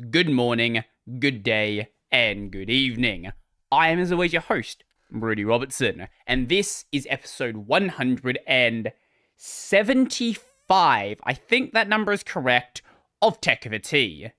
good morning, good day, and good evening. I am, as always, your host, Rudy Robertson, and this is episode 175. I think that number is correct, of techivity.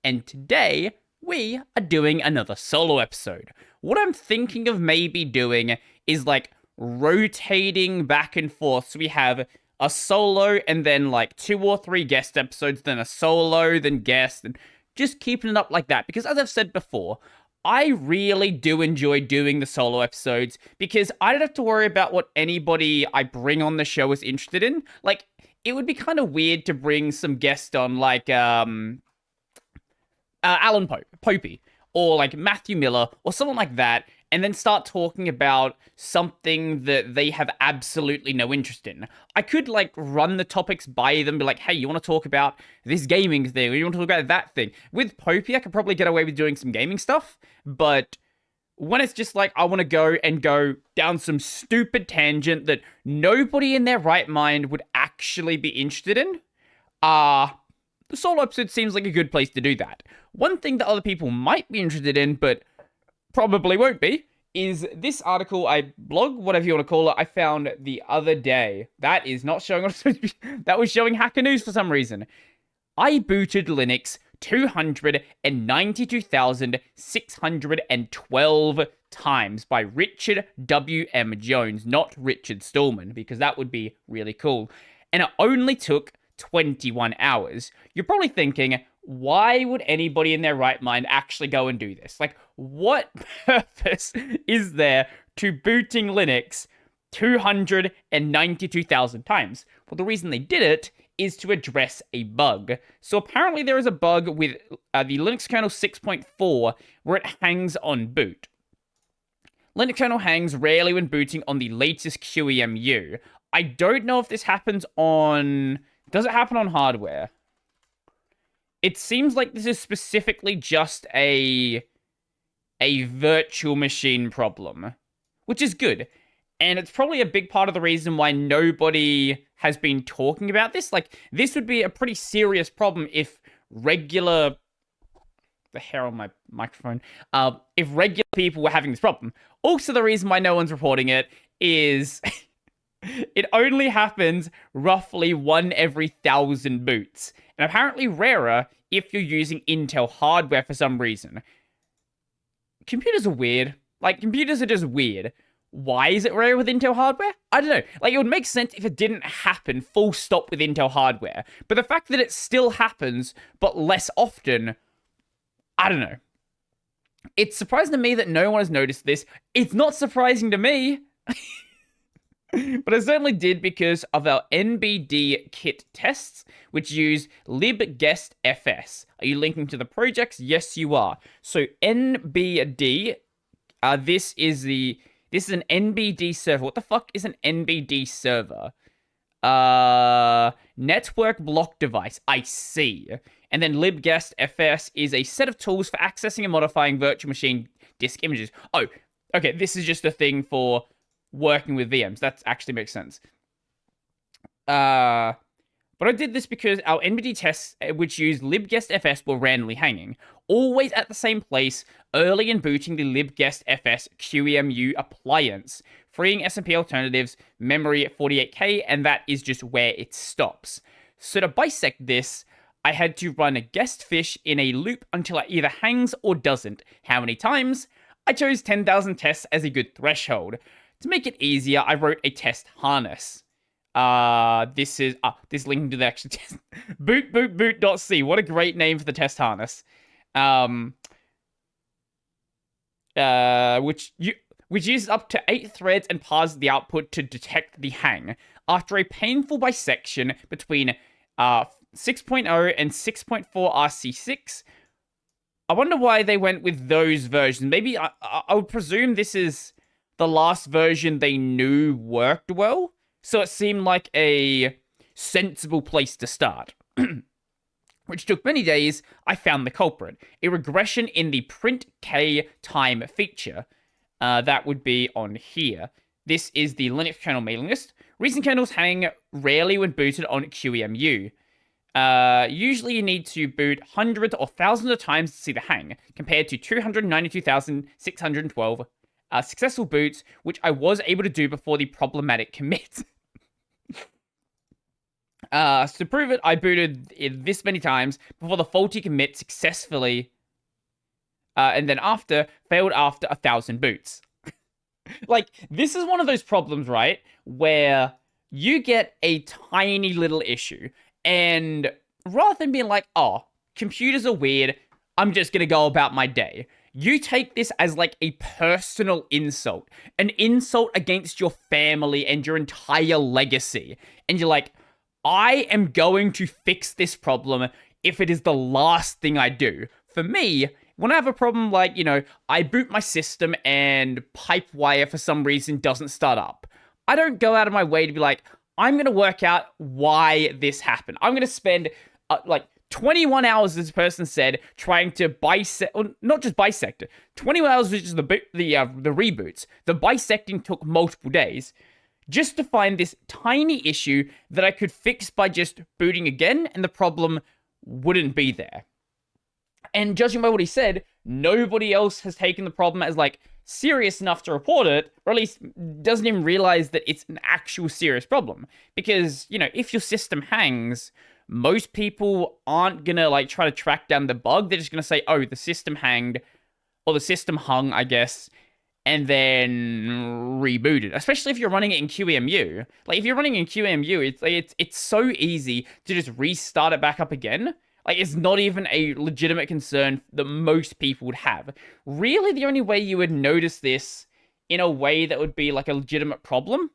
And today, we are doing another solo episode. What I'm thinking of maybe doing is like rotating back and forth. So we have a solo and then like 2 or 3 guest episodes, then a solo, then guest, and just keeping it up like that. Because as I've said before, I really do enjoy doing the solo episodes because I don't have to worry about what anybody I bring on the show is interested in. Like, it would be kind of weird to bring some guest on like Alan Popey, or like Matthew Miller, or someone like that, and then start talking about something that they have absolutely no interest in. I could like run the topics by them, be like, hey, you want to talk about this gaming thing, or you want to talk about that thing? With Popey, I could probably get away with doing some gaming stuff, but when it's just like, I want to go down some stupid tangent that nobody in their right mind would actually be interested in, the solo episode seems like a good place to do that. One thing that other people might be interested in, but probably won't be, is this article, blog, whatever you want to call it, I found the other day. That is not showing what it's supposed to be. That was showing Hacker News for some reason. I booted Linux 292,612 times by Richard W.M. Jones, not Richard Stallman, because that would be really cool. And it only took 21 hours. You're probably thinking, why would anybody in their right mind actually go and do this? Like, what purpose is there to booting Linux 292,000 times? Well, the reason they did it is to address a bug. So apparently there is a bug with the Linux kernel 6.4 where it hangs on boot. Linux kernel hangs rarely when booting on the latest QEMU. I don't know if this happens on... Does it happen on hardware? It seems like this is specifically just a virtual machine problem, which is good. And it's probably a big part of the reason why nobody has been talking about this. Like, this would be a pretty serious problem if regular... The hair on my microphone. If regular people were having this problem. Also, the reason why no one's reporting it is... It only happens roughly 1 every 1,000 boots, and apparently rarer if you're using Intel hardware for some reason. Computers are weird. Like, computers are just weird. Why is it rare with Intel hardware? I don't know. Like, it would make sense if it didn't happen full stop with Intel hardware. But the fact that it still happens, but less often, I don't know. It's surprising to me that no one has noticed this. It's not surprising to me. But I certainly did because of our NBD kit tests, which use libguestfs. Are you linking to the projects? Yes, you are. So NBD, this is an NBD server. What the fuck is an NBD server? Network block device. I see. And then libguestfs is a set of tools for accessing and modifying virtual machine disk images. Oh, okay. This is just a thing for working with VMs. That actually makes sense. But I did this because our NBD tests, which use libguestfs, were randomly hanging, always at the same place, early in booting the libguestfs QEMU appliance, freeing SMP alternatives, memory at 48K, and that is just where it stops. So to bisect this, I had to run a guest fish in a loop until it either hangs or doesn't. How many times? I chose 10,000 tests as a good threshold. To make it easier, I wrote a test harness. This linking to the actual test. boot.c. What a great name for the test harness. Which uses up to 8 threads and parses the output to detect the hang. After a painful bisection between 6.0 and 6.4 RC6, I wonder why they went with those versions. Maybe I would presume this is the last version they knew worked well, so it seemed like a sensible place to start. Which took many days. I found the culprit. A regression in the print K time feature. That would be on here. This is the Linux kernel mailing list. Recent kernels hang rarely when booted on QEMU. Usually you need to boot hundreds or thousands of times to see the hang, compared to 292,612 successful boots, which I was able to do before the problematic commit. So to prove it, I booted it this many times before the faulty commit successfully, and then failed after 1,000 boots. Like, this is one of those problems, right, where you get a tiny little issue, and rather than being like, oh, computers are weird, I'm just gonna go about my day, you take this as like a personal insult, an insult against your family and your entire legacy, and you're like, I am going to fix this problem if it is the last thing I do. For me, when I have a problem like, I boot my system and Pipewire for some reason doesn't start up, I don't go out of my way to be like, I'm going to work out why this happened. I'm going to spend 21 hours, this person said, trying to bisect, or not just bisect it, 21 hours, which is the reboots. The bisecting took multiple days just to find this tiny issue that I could fix by just booting again, and the problem wouldn't be there. And judging by what he said, nobody else has taken the problem as, like, serious enough to report it, or at least doesn't even realize that it's an actual serious problem. Because, if your system hangs, most people aren't gonna, like, try to track down the bug. They're just gonna say, oh, the system hanged, or the system hung, I guess, and then rebooted. Especially if you're running it in QEMU. Like, if you're running in QEMU, it's so easy to just restart it back up again. Like, it's not even a legitimate concern that most people would have. Really, the only way you would notice this in a way that would be like a legitimate problem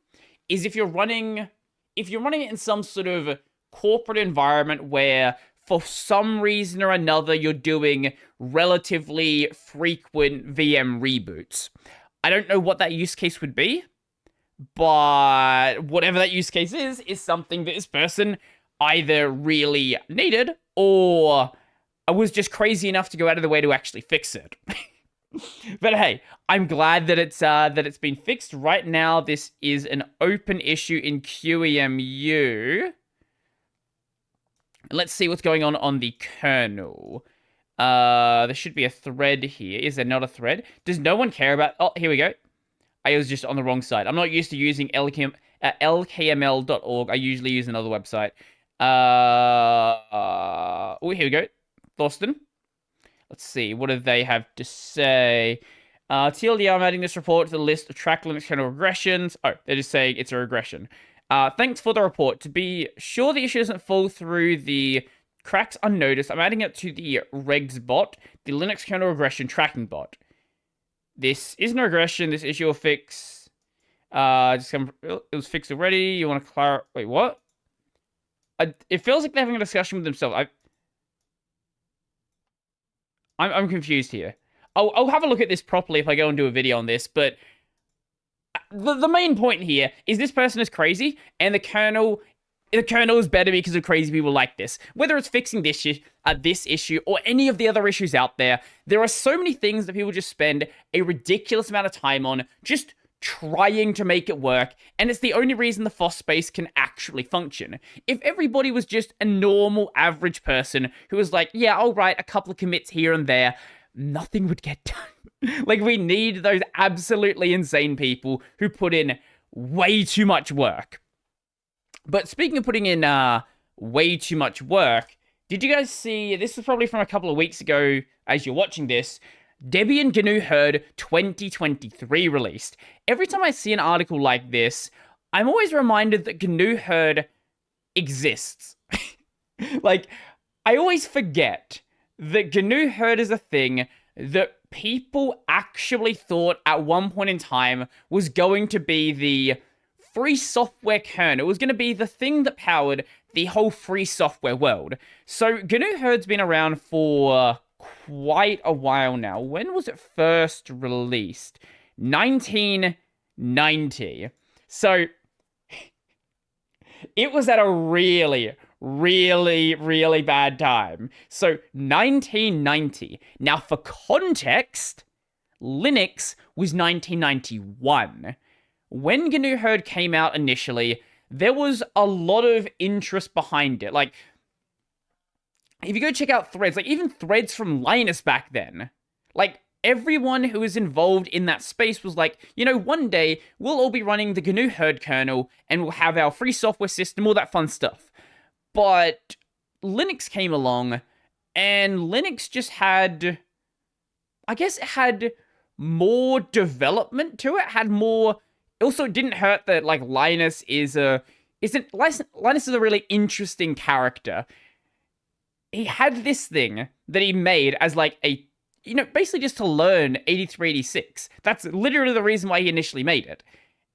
is if you're running it in some sort of corporate environment where for some reason or another you're doing relatively frequent VM reboots. I don't know what that use case would be, but whatever that use case is something that this person either really needed or I was just crazy enough to go out of the way to actually fix it. But hey, I'm glad that it's been fixed. Right now, this is an open issue in QEMU. Let's see what's going on the kernel. There should be a thread here. Is there not a thread? Does no one care about... Oh, here we go. I was just on the wrong side. I'm not used to using lkml.org. I usually use another website. Oh, here we go. Thorsten. Let's see. What do they have to say? TLDR, I'm adding this report to the list of track Linux kernel regressions. Oh, they're just saying it's a regression. Thanks for the report. To be sure the issue doesn't fall through the cracks unnoticed, I'm adding it to the regs bot, the Linux kernel regression tracking bot. This isn't a regression. This issue will fix. It was fixed already. You want to clarify? Wait, what? It feels like they're having a discussion with themselves. I'm confused here. I'll have a look at this properly if I go and do a video on this, but the main point here is this person is crazy, and the kernel is better because of crazy people like this. Whether it's fixing this issue or any of the other issues out there, there are so many things that people just spend a ridiculous amount of time on just trying to make it work, and it's the only reason the FOSS space can actually function. If everybody was just a normal average person who was like, yeah, I'll write a couple of commits here and there, nothing would get done. Like, we need those absolutely insane people who put in way too much work. But speaking of putting in way too much work, did you guys see, this was probably from a couple of weeks ago as you're watching this, Debian GNU Hurd 2023 released. Every time I see an article like this, I'm always reminded that GNU Hurd exists. Like, I always forget that GNU Hurd is a thing that people actually thought at one point in time was going to be the free software kernel. It was going to be the thing that powered the whole free software world. So GNU Hurd's been around for quite a while now. When was it first released? 1990. So it was at a really, really, really bad time. So 1990. Now, for context, Linux was 1991. When GNU Hurd came out initially, there was a lot of interest behind it. Like, if you go check out threads, like even threads from Linus back then, like everyone who was involved in that space was like, one day we'll all be running the GNU Hurd kernel and we'll have our free software system, all that fun stuff. But Linux came along and Linux just had, I guess it had more development to it, had more. Also, it didn't hurt that like Linus is a really interesting character. He had this thing that he made as like a, basically just to learn 8386. That's literally the reason why he initially made it.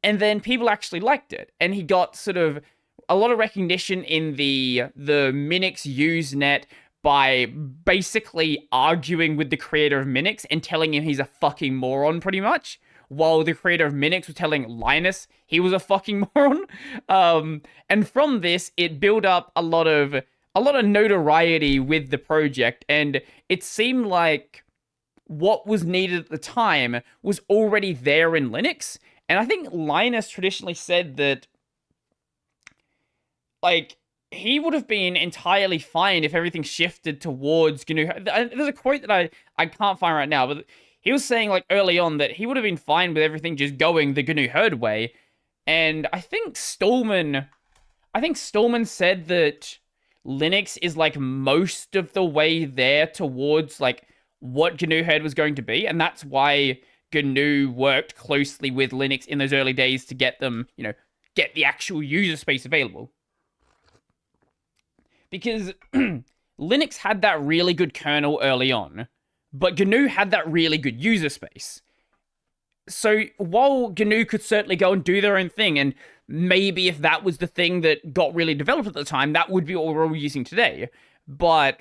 And then people actually liked it. And he got sort of a lot of recognition in the Minix Usenet by basically arguing with the creator of Minix and telling him he's a fucking moron, pretty much. While the creator of Minix was telling Linus he was a fucking moron. And from this, it built up a lot of notoriety with the project, and it seemed like what was needed at the time was already there in Linux. And I think Linus traditionally said that, like, he would have been entirely fine if everything shifted towards GNU. There's a quote that I can't find right now, but he was saying, like, early on that he would have been fine with everything just going the GNU Hurd way. And I think Stallman said that Linux is like most of the way there towards like what GNU Hurd was going to be, and that's why GNU worked closely with Linux in those early days to get them, get the actual user space available. Because Linux had that really good kernel early on, but GNU had that really good user space. So while GNU could certainly go and do their own thing, and maybe if that was the thing that got really developed at the time, that would be what we're all using today. But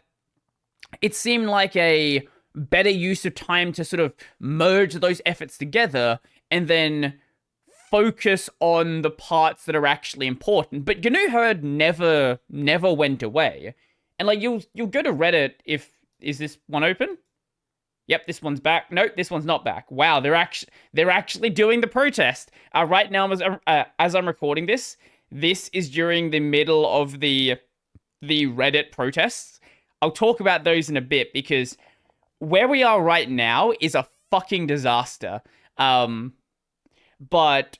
it seemed like a better use of time to sort of merge those efforts together and then focus on the parts that are actually important. But GNU Hurd never went away. And like you'll go to Reddit is this one open? Yep, this one's back. Nope, this one's not back. Wow, they're actually doing the protest. Right now, as I'm recording this is during the middle of the Reddit protests. I'll talk about those in a bit because where we are right now is a fucking disaster. But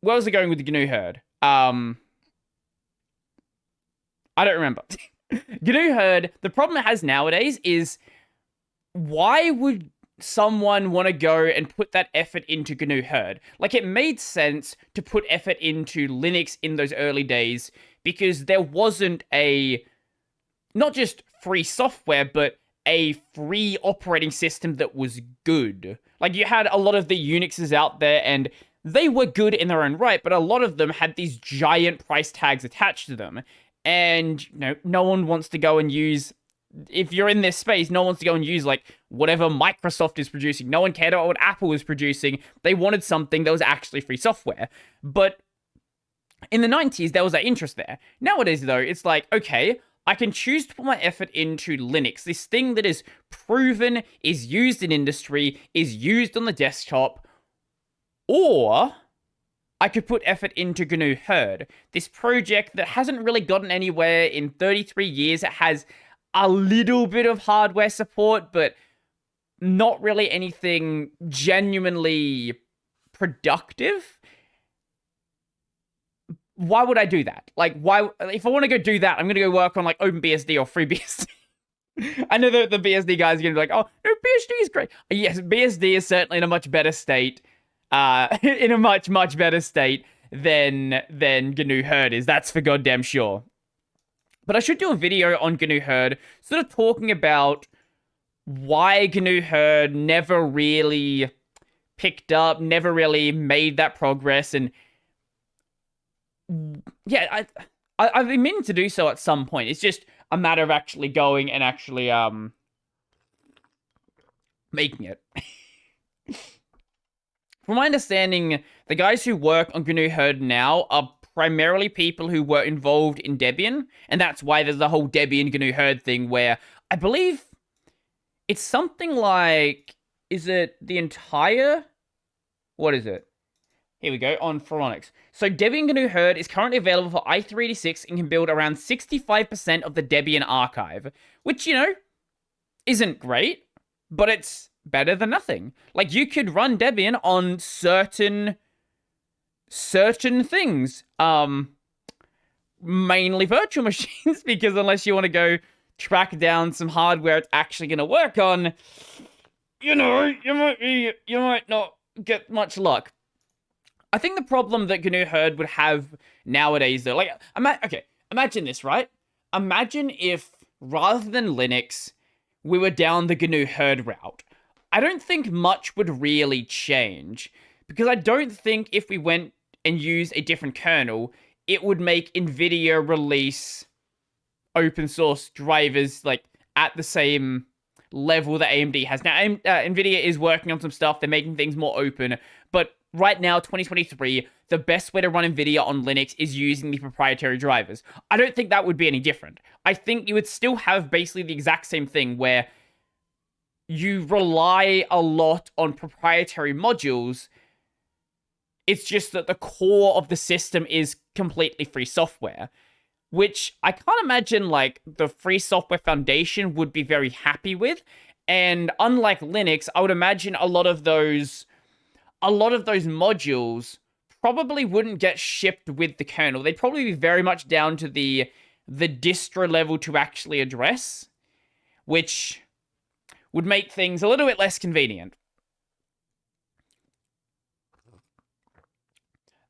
where was it going with the GNU Hurd? I don't remember. GNU Hurd, the problem it has nowadays is, why would someone want to go and put that effort into GNU Hurd? Like, it made sense to put effort into Linux in those early days because there wasn't not just free software, but a free operating system that was good. Like, you had a lot of the Unixes out there, and they were good in their own right, but a lot of them had these giant price tags attached to them. And, no one wants to go and use... If you're in this space, no one wants to go and use, like, whatever Microsoft is producing. No one cared about what Apple was producing. They wanted something that was actually free software. But in the 90s, there was that interest there. Nowadays, though, it's like, okay, I can choose to put my effort into Linux, this thing that is proven, is used in industry, is used on the desktop, or I could put effort into GNU Hurd, this project that hasn't really gotten anywhere in 33 years. It has a little bit of hardware support, but not really anything genuinely productive. Why would I do that? Like, why? If I want to go do that, I'm going to go work on, like, OpenBSD or FreeBSD. I know that the BSD guys are going to be like, oh, no, BSD is great. Yes, BSD is certainly in a much better state, in a much, much better state than GNU Hurd is. That's for goddamn sure. But I should do a video on GNU Hurd, sort of talking about why GNU Hurd never really picked up, never really made that progress, and yeah, I've been meaning to do so at some point. It's just a matter of actually going and actually making it. From my understanding, the guys who work on GNU Hurd now are primarily people who were involved in Debian, and that's why there's the whole Debian GNU Hurd thing where I believe it's something like, is it the entire, what is it? Here we go, on Pharonics. So Debian GNU Hurd is currently available for i386 and can build around 65% of the Debian archive, which, isn't great, but it's better than nothing. Like, you could run Debian on certain things, mainly virtual machines, because unless you want to go track down some hardware it's actually going to work on, you might not get much luck. I think the problem that GNU Hurd would have nowadays, though, like, imagine this, right? Imagine if, rather than Linux, we were down the GNU Hurd route. I don't think much would really change, because I don't think if we went and used a different kernel, it would make NVIDIA release open source drivers, like, at the same level that AMD has. Now, NVIDIA is working on some stuff, they're making things more open, but right now, 2023, the best way to run NVIDIA on Linux is using the proprietary drivers. I don't think that would be any different. I think you would still have basically the exact same thing where you rely a lot on proprietary modules. It's just that the core of the system is completely free software, which I can't imagine, like, the Free Software Foundation would be very happy with. And unlike Linux, I would imagine a lot of those modules probably wouldn't get shipped with the kernel. They'd probably be very much down to the distro level to actually address, which would make things a little bit less convenient.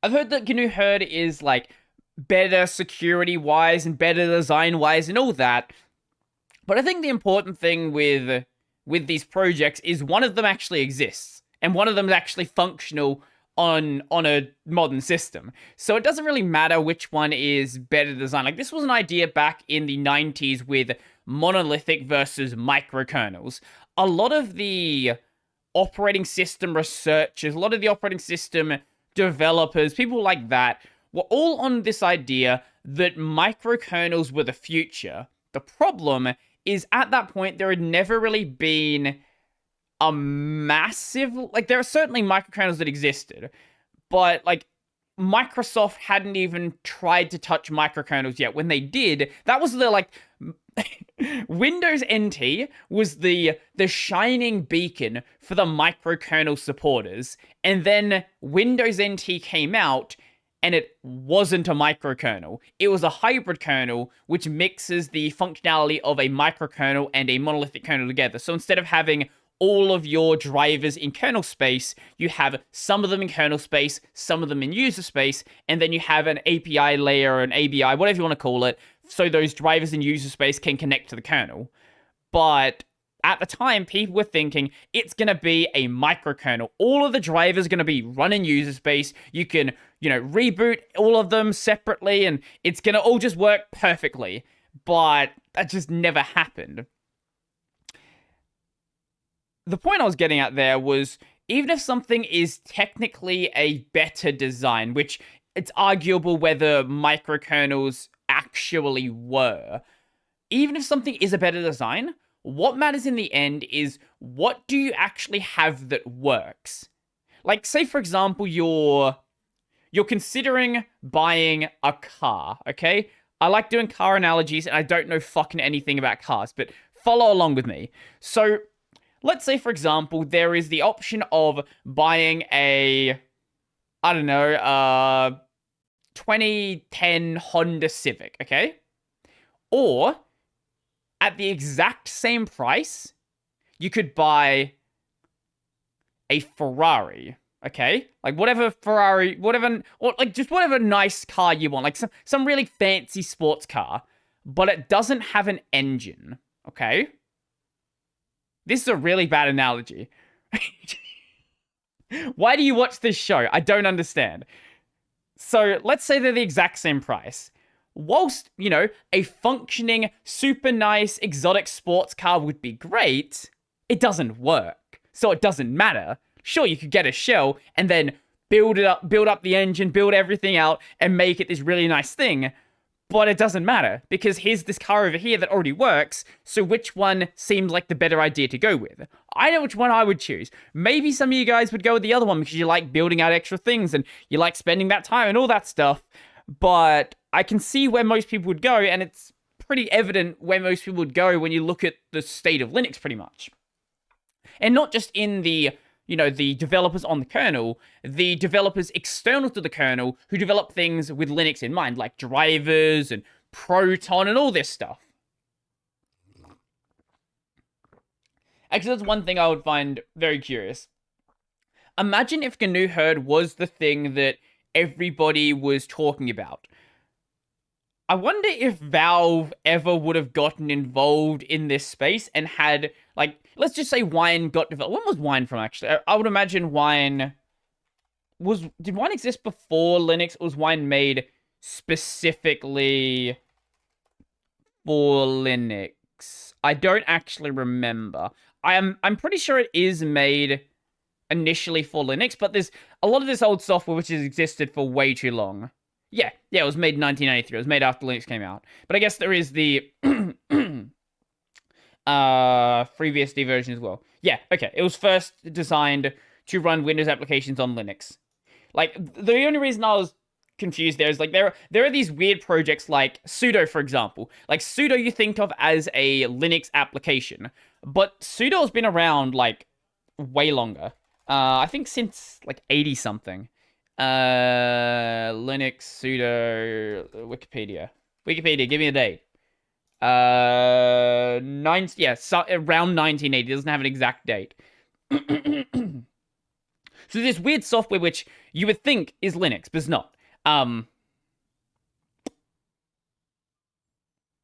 I've heard that GNU Hurd is, like, better security-wise and better design-wise and all that, but I think the important thing with these projects is one of them actually exists, and one of them is actually functional on a modern system. So it doesn't really matter which one is better designed. Like, this was an idea back in the 90s with monolithic versus microkernels. A lot of the operating system researchers, a lot of the operating system developers, people like that, were all on this idea that microkernels were the future. The problem is, at that point, there had never really been a massive, like, there are certainly microkernels that existed, but, like, Microsoft hadn't even tried to touch microkernels yet. When they did, that was the, like, Windows NT was the shining beacon for the microkernel supporters, and then Windows NT came out, and it wasn't a microkernel. It was a hybrid kernel, which mixes the functionality of a microkernel and a monolithic kernel together. So instead of having all of your drivers in kernel space, you have some of them in kernel space, some of them in user space, and then you have an API layer, an ABI, whatever you want to call it, so those drivers in user space can connect to the kernel. But at the time, people were thinking it's going to be a microkernel. All of the drivers are going to be run in user space. You can, reboot all of them separately, and it's going to all just work perfectly. But that just never happened. The point I was getting at there was, even if something is technically a better design, which it's arguable whether microkernels actually were, even if something is a better design, what matters in the end is, what do you actually have that works? Like, say, for example, you're considering buying a car, okay? I like doing car analogies, and I don't know fucking anything about cars, but follow along with me. So, let's say, for example, there is the option of buying a, 2010 Honda Civic, okay? Or, at the exact same price, you could buy a Ferrari, okay? Like, whatever Ferrari, or like just whatever nice car you want, like some really fancy sports car, but it doesn't have an engine, okay? This is a really bad analogy. Why do you watch this show? I don't understand. So, let's say they're the exact same price. Whilst, a functioning, super nice, exotic sports car would be great, it doesn't work. So it doesn't matter. Sure, you could get a shell and then build up the engine, build everything out, and make it this really nice thing. But it doesn't matter, because here's this car over here that already works, so which one seemed like the better idea to go with? I know which one I would choose. Maybe some of you guys would go with the other one because you like building out extra things and you like spending that time and all that stuff, but I can see where most people would go, and it's pretty evident where most people would go when you look at the state of Linux, pretty much. And not just in the the developers on the kernel, the developers external to the kernel who develop things with Linux in mind, like drivers and Proton and all this stuff. Actually, that's one thing I would find very curious. Imagine if GNU Hurd was the thing that everybody was talking about. I wonder if Valve ever would have gotten involved in this space and had, like, let's just say Wine got developed. When was Wine from, actually? I would imagine Wine did Wine exist before Linux, or was Wine made specifically for Linux? I don't actually remember. I'm pretty sure it is made initially for Linux, but there's a lot of this old software which has existed for way too long. Yeah, it was made in 1993. It was made after Linux came out. But I guess there is the FreeBSD version as well. Yeah, okay. It was first designed to run Windows applications on Linux. Like, the only reason I was confused there is, like, there are these weird projects like sudo, for example. Like, sudo you think of as a Linux application, but sudo has been around, like, way longer. I think since, like, 80-something. Linux sudo Wikipedia. Wikipedia, give me a date. Around 1980. It doesn't have an exact date. So this weird software which you would think is Linux, but it's not.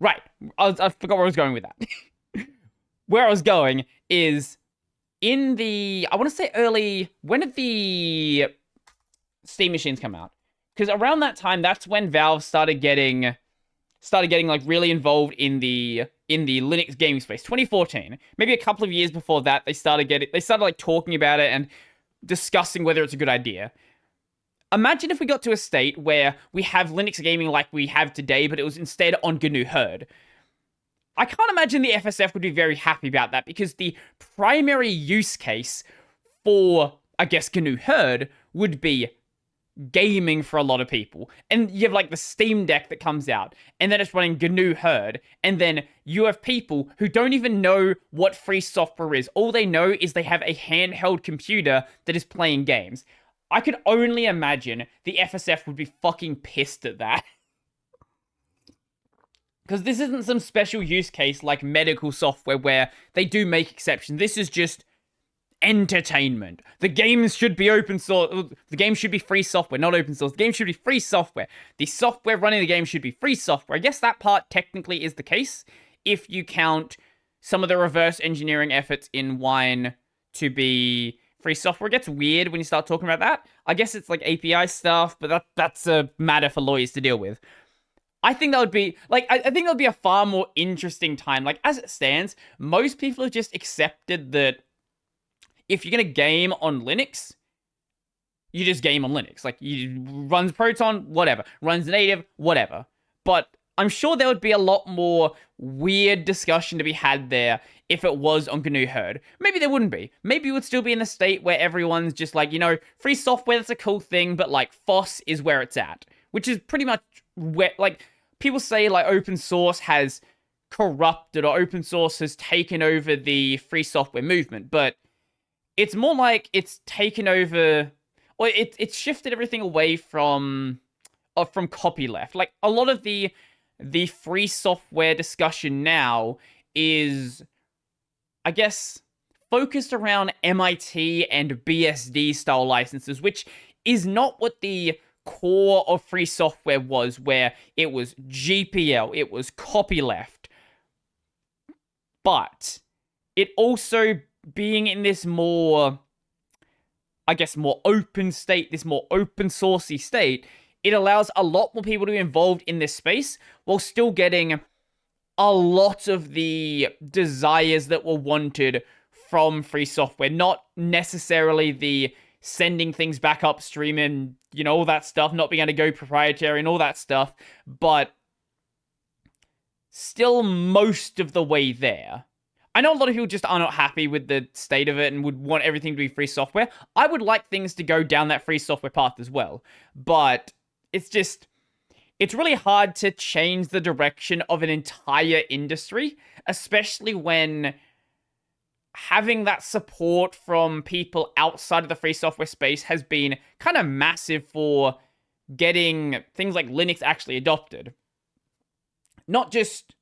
Right. I forgot where I was going with that. Where I was going is in the, I want to say early, when did the Steam machines come out? Because around that time, that's when Valve started getting like really involved in the Linux gaming space. 2014, maybe a couple of years before that, they started like talking about it and discussing whether it's a good idea. Imagine if we got to a state where we have Linux gaming like we have today, but it was instead on GNU Hurd. I can't imagine the FSF would be very happy about that, because the primary use case for, I guess, GNU Hurd would be gaming for a lot of people. And you have like the Steam Deck that comes out, and then it's running GNU Hurd, and then you have people who don't even know what free software is. All they know is they have a handheld computer that is playing games. I could only imagine the FSF would be fucking pissed at that. Because this isn't some special use case like medical software where they do make exceptions. This is just entertainment. The games should be open source. The game should be free software, not open source. The game should be free software. The software running the game should be free software. I guess that part technically is the case if you count some of the reverse engineering efforts in Wine to be free software. It gets weird when you start talking about that. I guess it's like API stuff, but that's a matter for lawyers to deal with. I think that would be, like, I think that would be a far more interesting time. Like, as it stands, most people have just accepted that if you're going to game on Linux, you just game on Linux. Like, you runs Proton, whatever. Runs native, whatever. But I'm sure there would be a lot more weird discussion to be had there if it was on GNU Hurd. Maybe there wouldn't be. Maybe it would still be in the state where everyone's just like, free software, that's a cool thing, but, like, FOSS is where it's at. Which is pretty much where, like, people say, like, open source has corrupted or open source has taken over the free software movement, but it's more like it's taken over, or it's shifted everything away from copyleft. Like, a lot of the free software discussion now is, I guess, focused around MIT and BSD style licenses, which is not what the core of free software was, where it was GPL, it was copyleft. But it also being in this more, I guess, more open state, this more open sourcey state, it allows a lot more people to be involved in this space while still getting a lot of the desires that were wanted from free software. Not necessarily the sending things back upstream and, all that stuff, not being able to go proprietary and all that stuff, but still most of the way there. I know a lot of people just are not happy with the state of it and would want everything to be free software. I would like things to go down that free software path as well. But it's really hard to change the direction of an entire industry, especially when having that support from people outside of the free software space has been kind of massive for getting things like Linux actually adopted. Not just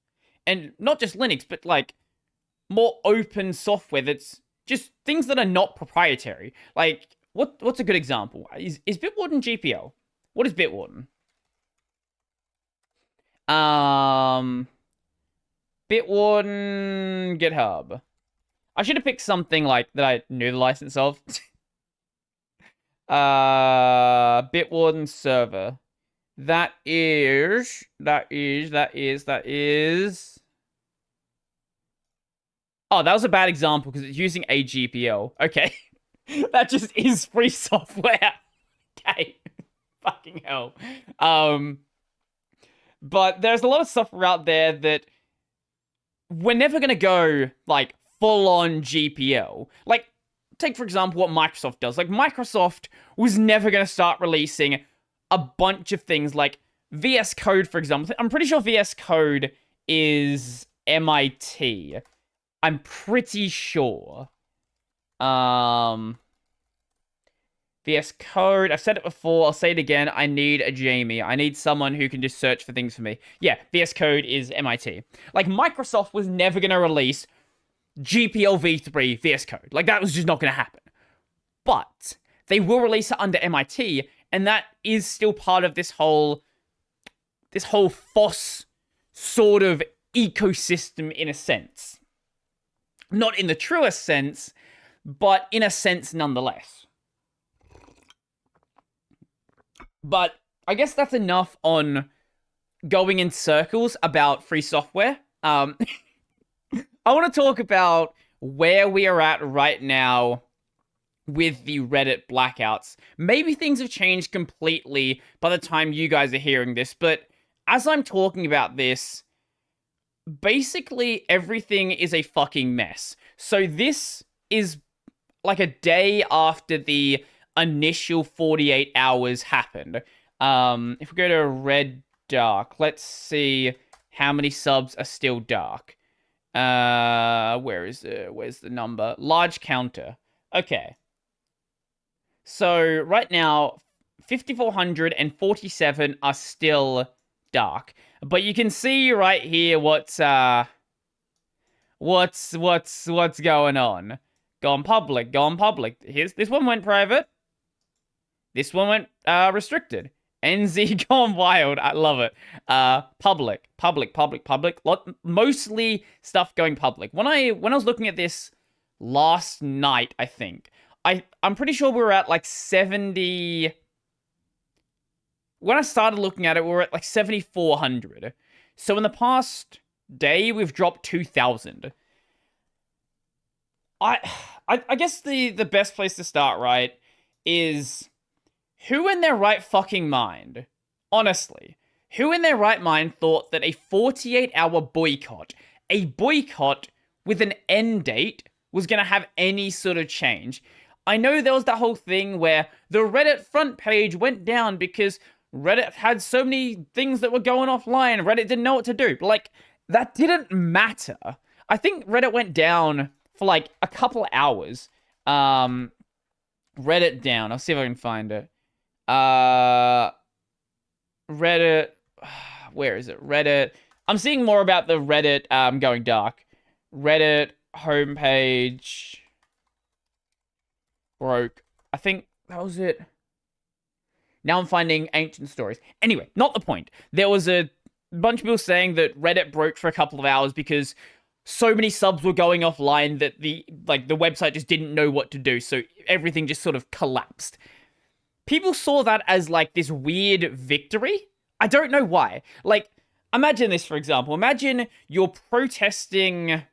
Linux, but like more open software that's just things that are not proprietary. Like, what's a good example? Is Bitwarden GPL? What is Bitwarden? Bitwarden GitHub. I should have picked something like that I knew the license of. Bitwarden server. That is. Oh, that was a bad example because it's using a GPL. Okay. That just is free software. Okay. Fucking hell. But there's a lot of software out there that we're never going to go, like, full-on GPL. Like, take, for example, what Microsoft does. Like, Microsoft was never going to start releasing a bunch of things like VS Code, for example. I'm pretty sure VS Code is MIT. I'm pretty sure. VS Code. I've said it before. I'll say it again. I need a Jamie. I need someone who can just search for things for me. Yeah, VS Code is MIT. Like, Microsoft was never going to release GPL v3 VS Code. Like, that was just not going to happen. But they will release it under MIT, and that is still part of this whole FOSS sort of ecosystem in a sense. Not in the truest sense, but in a sense nonetheless. But I guess that's enough on going in circles about free software. I want to talk about where we are at right now with the Reddit blackouts. Maybe things have changed completely by the time you guys are hearing this, but as I'm talking about this, basically everything is a fucking mess. So this is like a day after the initial 48 hours happened. If we go to red dark, let's see how many subs are still dark. Where's the number? Large counter. Okay. So right now, 5,447 are still dark. But you can see right here what's going on. Gone public. This one went private. This one went restricted. NZ gone wild. I love it. Public. Mostly stuff going public. When I was looking at this last night, I think I'm pretty sure we were at like 70. When I started looking at it, we were at like 7,400. So in the past day, we've dropped 2,000. I guess the best place to start, right, is who in their right fucking mind, honestly, who in their right mind thought that a 48-hour boycott, a boycott with an end date, was going to have any sort of change? I know there was that whole thing where the Reddit front page went down because Reddit had so many things that were going offline. Reddit didn't know what to do. But, like, that didn't matter. I think Reddit went down for, like, a couple hours. Reddit down. I'll see if I can find it. Reddit. Where is it? Reddit. I'm seeing more about the Reddit going dark. Reddit homepage broke. I think that was it. Now I'm finding ancient stories. Anyway, not the point. There was a bunch of people saying that Reddit broke for a couple of hours because so many subs were going offline that the website just didn't know what to do, so everything just sort of collapsed. People saw that as like this weird victory. I don't know why. Like, imagine this, for example. Imagine you're protesting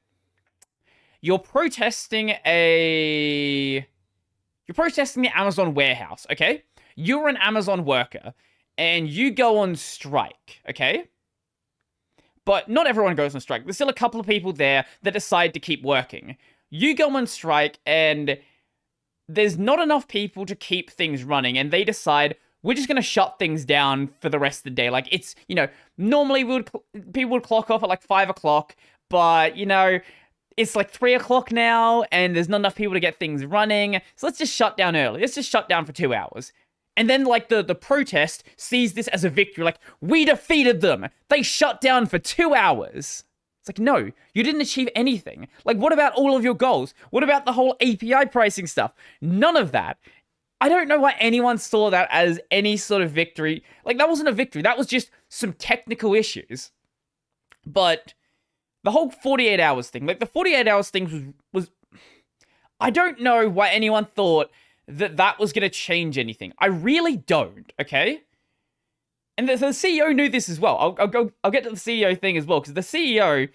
the Amazon warehouse, okay? You're an Amazon worker, and you go on strike, okay? But not everyone goes on strike. There's still a couple of people there that decide to keep working. You go on strike, and there's not enough people to keep things running, and they decide we're just going to shut things down for the rest of the day. Like, it's, normally people would clock off at like 5 o'clock, but, it's like 3 o'clock now, and there's not enough people to get things running, so let's just shut down early. Let's just shut down for 2 hours. And then, like, the protest sees this as a victory. Like, we defeated them. They shut down for 2 hours. It's like, no, you didn't achieve anything. Like, what about all of your goals? What about the whole API pricing stuff? None of that. I don't know why anyone saw that as any sort of victory. Like, that wasn't a victory. That was just some technical issues. But the whole 48 hours thing, like, the 48 hours thing was I don't know why anyone thought that was going to change anything. I really don't, okay? And the CEO knew this as well. I'll get to the CEO thing as well, because the CEO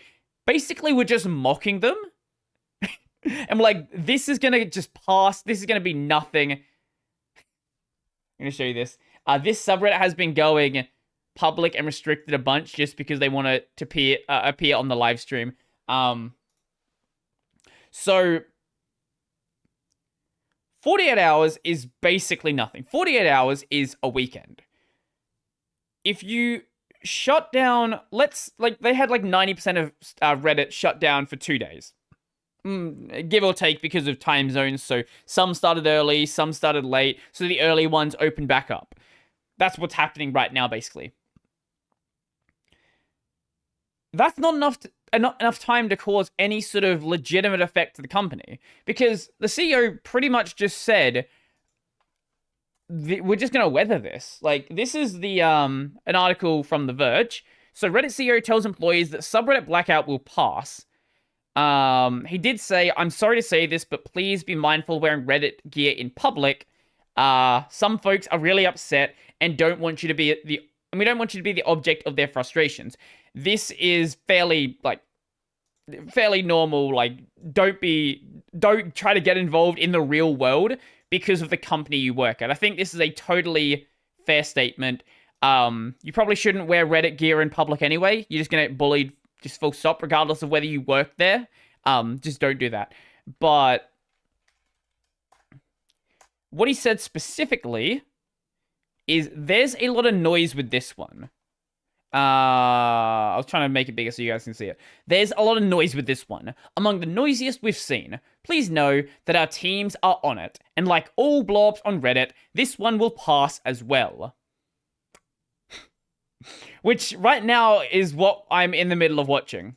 basically were just mocking them. And like, this is going to just pass. This is going to be nothing. I'm going to show you this. This subreddit has been going public and restricted a bunch just because they want it to appear on the live stream. So 48 hours is basically nothing. 48 hours is a weekend. If you shut down, they had like 90% of Reddit shut down for 2 days. Give or take because of time zones. So some started early, some started late. So the early ones opened back up. That's what's happening right now, basically. That's not enough time to cause any sort of legitimate effect to the company, because the CEO pretty much just said, we're just going to weather this. Like, this is the an article from The Verge. So Reddit CEO tells employees that subreddit blackout will pass. He did say, I'm sorry to say this, but please be mindful wearing Reddit gear in public. Some folks are really upset and don't want you to be we don't want you to be the object of their frustrations. This is fairly normal. Like, don't try to get involved in the real world because of the company you work at. I think this is a totally fair statement. You probably shouldn't wear Reddit gear in public anyway. You're just gonna get bullied, just full stop, regardless of whether you work there. Just don't do that. But what he said specifically is there's a lot of noise with this one. I was trying to make it bigger so you guys can see it. There's a lot of noise with this one. Among the noisiest we've seen. Please know that our teams are on it. And like all blobs on Reddit, this one will pass as well. Which right now is what I'm in the middle of watching.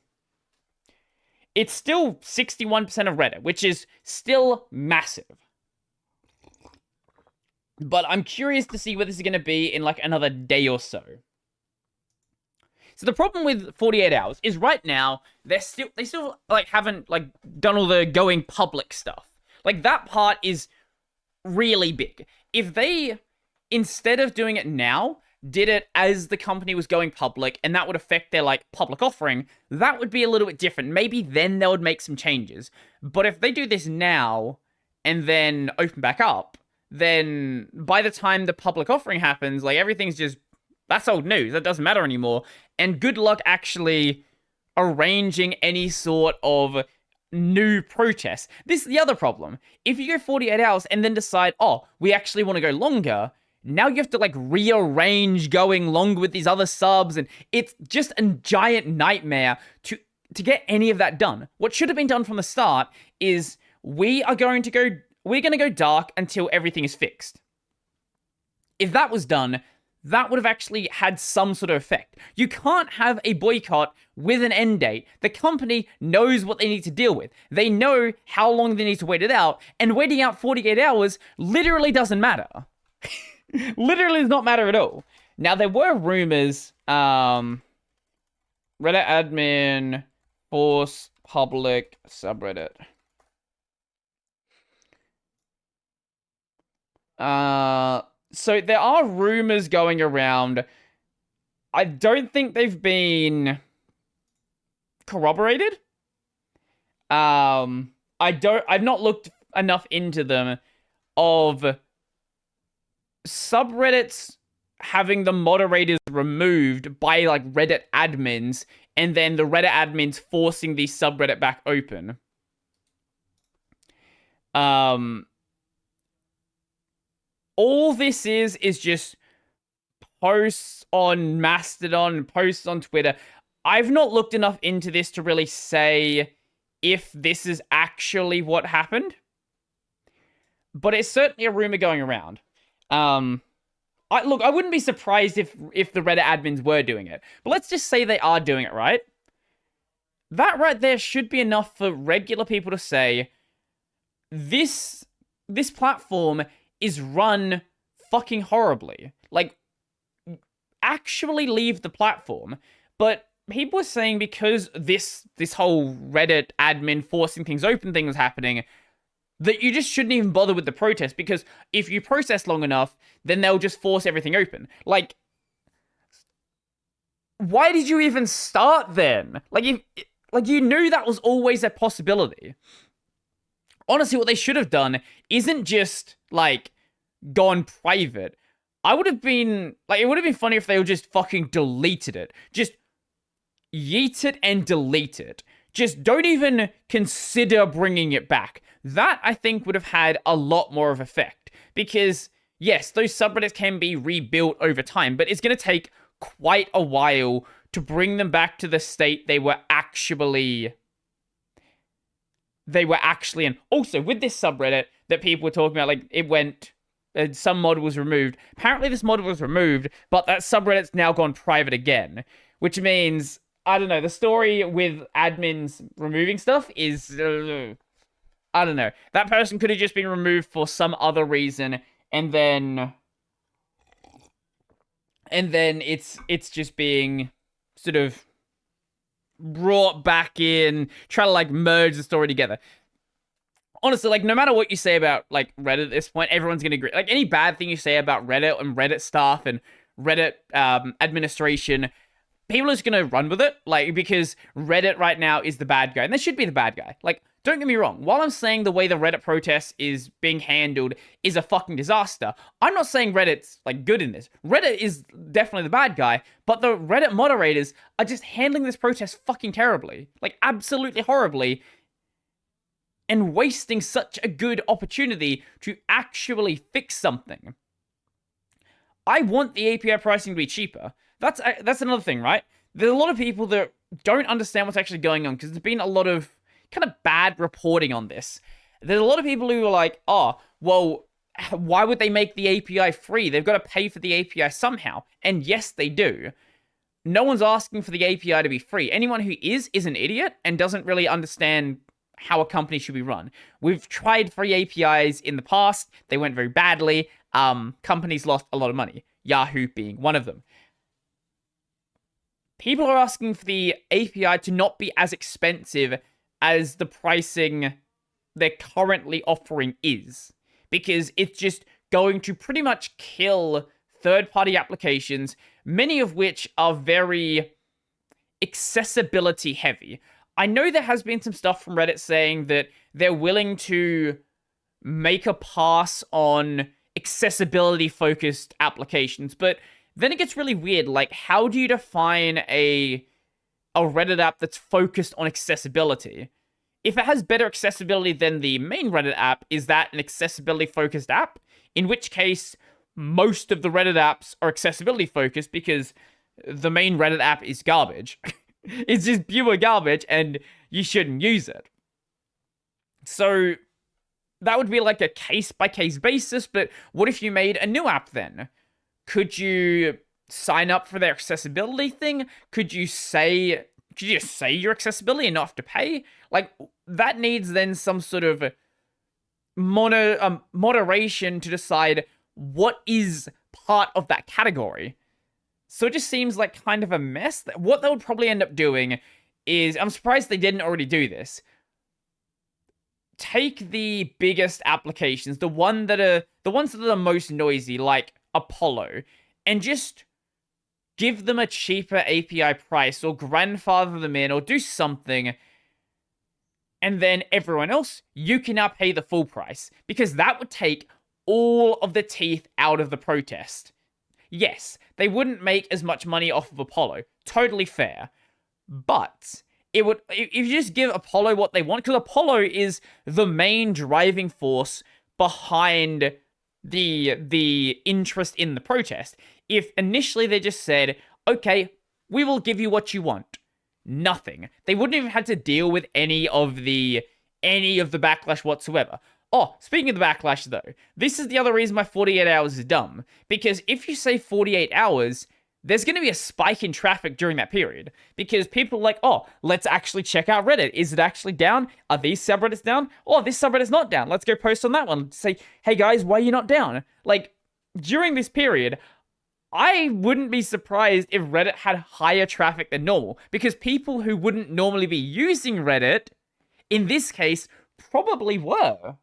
It's still 61% of Reddit, which is still massive. But I'm curious to see what this is going to be in like another day or so. So the problem with 48 hours is right now they still like haven't like done all the going public stuff. Like, that part is really big. If they, instead of doing it now, did it as the company was going public, and that would affect their like public offering, that would be a little bit different. Maybe then they would make some changes. But if they do this now and then open back up, then by the time the public offering happens, like, everything's just, that's old news. That doesn't matter anymore. And good luck actually arranging any sort of new protests. This is the other problem. If you go 48 hours and then decide, oh, we actually want to go longer, now you have to like rearrange going longer with these other subs, and it's just a giant nightmare to get any of that done. What should have been done from the start is we're going to go dark until everything is fixed. If that was done, that would have actually had some sort of effect. You can't have a boycott with an end date. The company knows what they need to deal with. They know how long they need to wait it out, and waiting out 48 hours literally doesn't matter. Literally does not matter at all. Now, there were rumors, Reddit admin, FOSS, public, subreddit. So there are rumors going around. I don't think they've been corroborated. I've not looked enough into them, of subreddits having the moderators removed by like Reddit admins and then the Reddit admins forcing the subreddit back open. All this is just posts on Mastodon, posts on Twitter. I've not looked enough into this to really say if this is actually what happened, but it's certainly a rumor going around. I wouldn't be surprised if the Reddit admins were doing it, but let's just say they are doing it, right? That right there should be enough for regular people to say, this platform is run fucking horribly. Like, actually leave the platform. But people are saying because this whole Reddit admin forcing things open thing was happening, that you just shouldn't even bother with the protest, because if you protest long enough, then they'll just force everything open. Like, why did you even start then? Like, you knew that was always a possibility. Honestly, what they should have done isn't just, like, gone private. It would have been funny if they were just fucking deleted it. Just yeet it and delete it. Just don't even consider bringing it back. That, I think, would have had a lot more of effect. Because, yes, those subreddits can be rebuilt over time, but it's going to take quite a while to bring them back to the state they were actually in. Also, with this subreddit that people were talking about, like, it went, some mod was removed. Apparently this mod was removed, but that subreddit's now gone private again, which means, I don't know, the story with admins removing stuff is, I don't know. That person could have just been removed for some other reason, and then it's just being sort of brought back in, try to, like, merge the story together. Honestly, like, no matter what you say about, like, Reddit at this point, everyone's gonna agree. Like, any bad thing you say about Reddit and Reddit staff and Reddit administration, people are just gonna run with it, like, because Reddit right now is the bad guy, and they should be the bad guy. Like, don't get me wrong, while I'm saying the way the Reddit protest is being handled is a fucking disaster, I'm not saying Reddit's, like, good in this. Reddit is definitely the bad guy, but the Reddit moderators are just handling this protest fucking terribly. Like, absolutely horribly, and wasting such a good opportunity to actually fix something. I want the API pricing to be cheaper. That's another thing, right? There's a lot of people that don't understand what's actually going on, because there's been a lot of kind of bad reporting on this. There's a lot of people who are like, oh, well, why would they make the API free? They've got to pay for the API somehow. And yes, they do. No one's asking for the API to be free. Anyone who is an idiot and doesn't really understand how a company should be run. We've tried free APIs in the past. They went very badly. Companies lost a lot of money. Yahoo being one of them. People are asking for the API to not be as expensive as the pricing they're currently offering is, because it's just going to pretty much kill third-party applications, many of which are very accessibility heavy. I know there has been some stuff from Reddit saying that they're willing to make a pass on accessibility-focused applications, but then it gets really weird. Like, how do you define a Reddit app that's focused on accessibility? If it has better accessibility than the main Reddit app, is that an accessibility-focused app? In which case, most of the Reddit apps are accessibility-focused, because the main Reddit app is garbage. It's just pure garbage, and you shouldn't use it. So that would be like a case-by-case basis, but what if you made a new app then? Could you sign up for their accessibility thing? Could you just say your accessibility and not have to pay? Like, that needs then some sort of moderation to decide what is part of that category. So it just seems like kind of a mess. What they would probably end up doing is, I'm surprised they didn't already do this. Take the biggest applications, the ones that are the most noisy, like Apollo, and just give them a cheaper API price, or grandfather them in, or do something. And then everyone else, you can now pay the full price, because that would take all of the teeth out of the protest. Yes, they wouldn't make as much money off of Apollo. Totally fair. But it would, if you just give Apollo what they want, because Apollo is the main driving force behind the interest in the protest. If initially they just said, okay, we will give you what you want, nothing, they wouldn't even had to deal with any of the backlash whatsoever. Oh, speaking of the backlash though, this is the other reason why 48 hours is dumb. Because if you say 48 hours, there's going to be a spike in traffic during that period. Because people are like, oh, let's actually check out Reddit. Is it actually down? Are these subreddits down? Oh, this subreddit's not down. Let's go post on that one. Say, hey guys, why are you not down? Like, during this period, I wouldn't be surprised if Reddit had higher traffic than normal. Because people who wouldn't normally be using Reddit, in this case, probably were.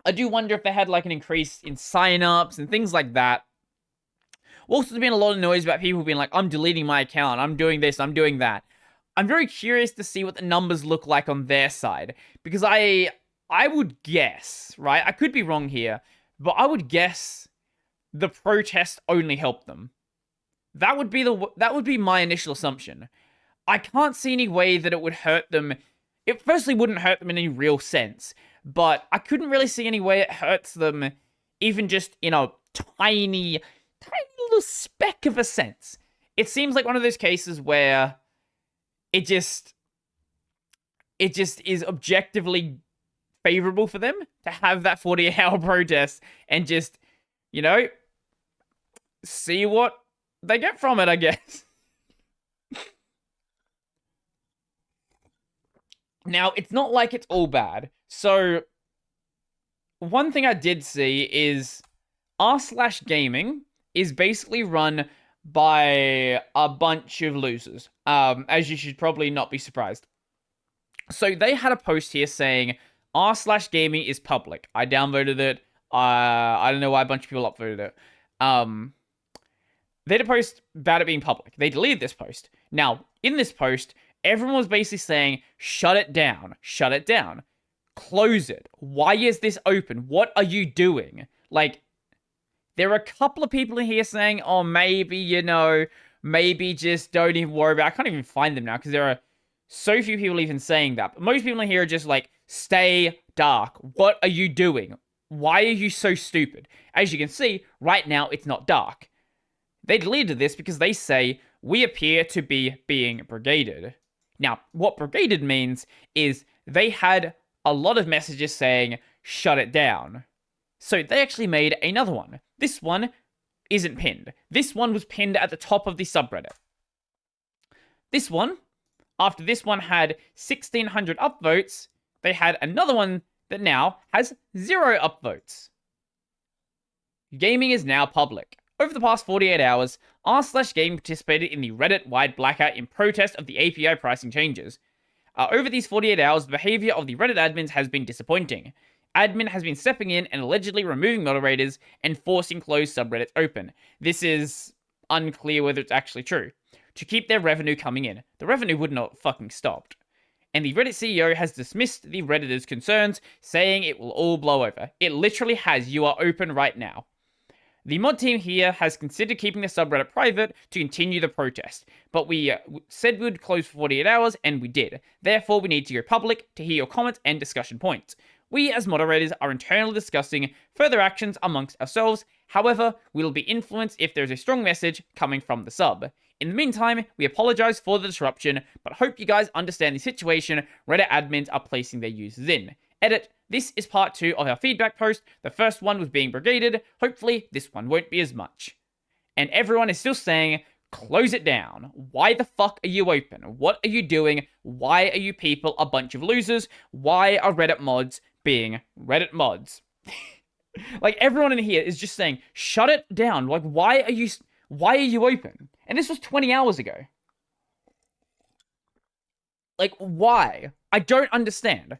I do wonder if they had like an increase in signups and things like that. Also, there's been a lot of noise about people being like, I'm deleting my account, I'm doing this, I'm doing that. I'm very curious to see what the numbers look like on their side. Because I would guess, right? I could be wrong here, but I would guess the protest only helped them. That would be my initial assumption. I can't see any way that it would hurt them. It firstly wouldn't hurt them in any real sense, but I couldn't really see any way it hurts them, even just in a tiny little speck of a sense. It seems like one of those cases where it just is objectively favorable for them to have that 48-hour protest and just, see what they get from it, I guess. Now, it's not like it's all bad. So, one thing I did see is r/gaming is basically run by a bunch of losers, as you should probably not be surprised. So, they had a post here saying r/gaming is public. I downloaded it. I don't know why a bunch of people upvoted it. They had a post about it being public. They deleted this post. Now, in this post, everyone was basically saying, shut it down, close it. Why is this open? What are you doing? Like, there are a couple of people in here saying, oh, maybe, maybe just don't even worry about it. I can't even find them now because there are so few people even saying that. But most people in here are just like, stay dark. What are you doing? Why are you so stupid? As you can see, right now, it's not dark. They deleted this because they say, we appear to be being brigaded. Now, what brigaded means is they had a lot of messages saying, shut it down. So they actually made another one. This one isn't pinned. This one was pinned at the top of the subreddit. This one, after this one had 1,600 upvotes, they had another one that now has 0 upvotes. Gaming is now public. Over the past 48 hours, r/gaming participated in the Reddit-wide blackout in protest of the API pricing changes. Over these 48 hours, the behavior of the Reddit admins has been disappointing. Admin has been stepping in and allegedly removing moderators and forcing closed subreddits open. This is unclear whether it's actually true. To keep their revenue coming in. The revenue would not fucking stopped. And the Reddit CEO has dismissed the Redditors' concerns, saying it will all blow over. It literally has. You are open right now. The mod team here has considered keeping the subreddit private to continue the protest, but we said we would close for 48 hours, and we did. Therefore, we need to go public to hear your comments and discussion points. We, as moderators, are internally discussing further actions amongst ourselves. However, we will be influenced if there is a strong message coming from the sub. In the meantime, we apologize for the disruption, but hope you guys understand the situation Reddit admins are placing their users in. Edit. This is part 2 of our feedback post. The first one was being brigaded. Hopefully, this one won't be as much. And everyone is still saying, close it down. Why the fuck are you open? What are you doing? Why are you people a bunch of losers? Why are Reddit mods being Reddit mods? Like, everyone in here is just saying, shut it down. Like, why are you open? And this was 20 hours ago. Like, why? I don't understand.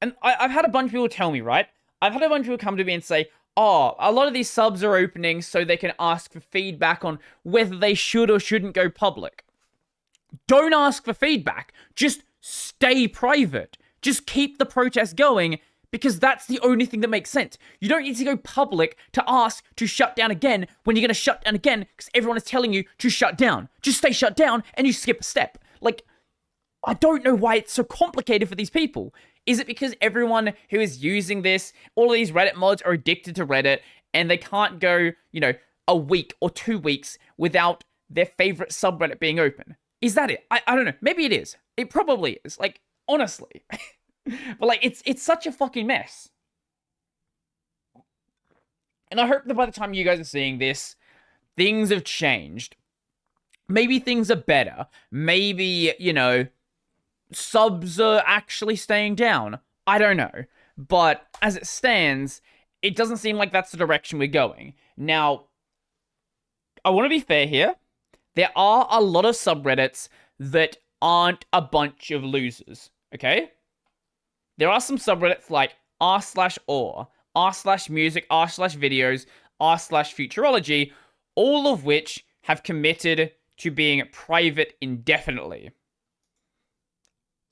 And I've had a bunch of people tell me, right? I've had a bunch of people come to me and say, oh, a lot of these subs are opening so they can ask for feedback on whether they should or shouldn't go public. Don't ask for feedback. Just stay private. Just keep the protest going Because that's the only thing that makes sense. You don't need to go public to ask to shut down again when you're going to shut down again because everyone is telling you to shut down. Just stay shut down and you skip a step. Like, I don't know why it's so complicated for these people. Is it because everyone who is using this, all of these Reddit mods are addicted to Reddit and they can't go, a week or 2 weeks without their favorite subreddit being open? Is that it? I don't know. Maybe it is. It probably is. Like, honestly. But, like, it's such a fucking mess. And I hope that by the time you guys are seeing this, things have changed. Maybe things are better. Maybe, subs are actually staying down. I don't know. But as it stands, it doesn't seem like that's the direction we're going. Now, I want to be fair here. There are a lot of subreddits that aren't a bunch of losers, okay? There are some subreddits like r/or, r/music, r/videos, r/futurology, all of which have committed to being private indefinitely.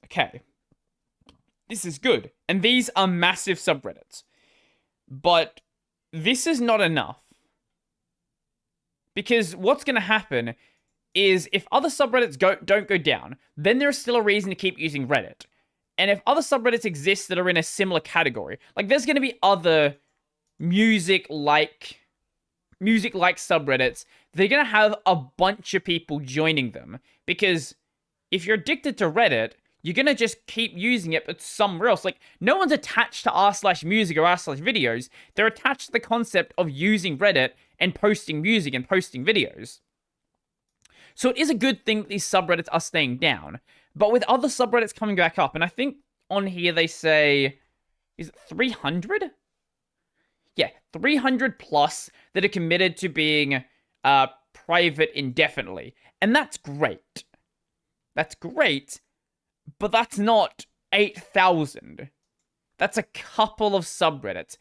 Okay. This is good. And these are massive subreddits. But this is not enough. Because what's going to happen is if other subreddits don't go down, then there's still a reason to keep using Reddit. And if other subreddits exist that are in a similar category, like there's going to be other music-like subreddits, they're going to have a bunch of people joining them. Because if you're addicted to Reddit, you're going to just keep using it, but somewhere else. Like, no one's attached to r/music or r/videos. They're attached to the concept of using Reddit and posting music and posting videos. So it is a good thing that these subreddits are staying down. But with other subreddits coming back up, and I think on here they say, is it 300? Yeah, 300 plus that are committed to being private indefinitely. And that's great. That's great, but that's not 8,000. That's a couple of subreddits.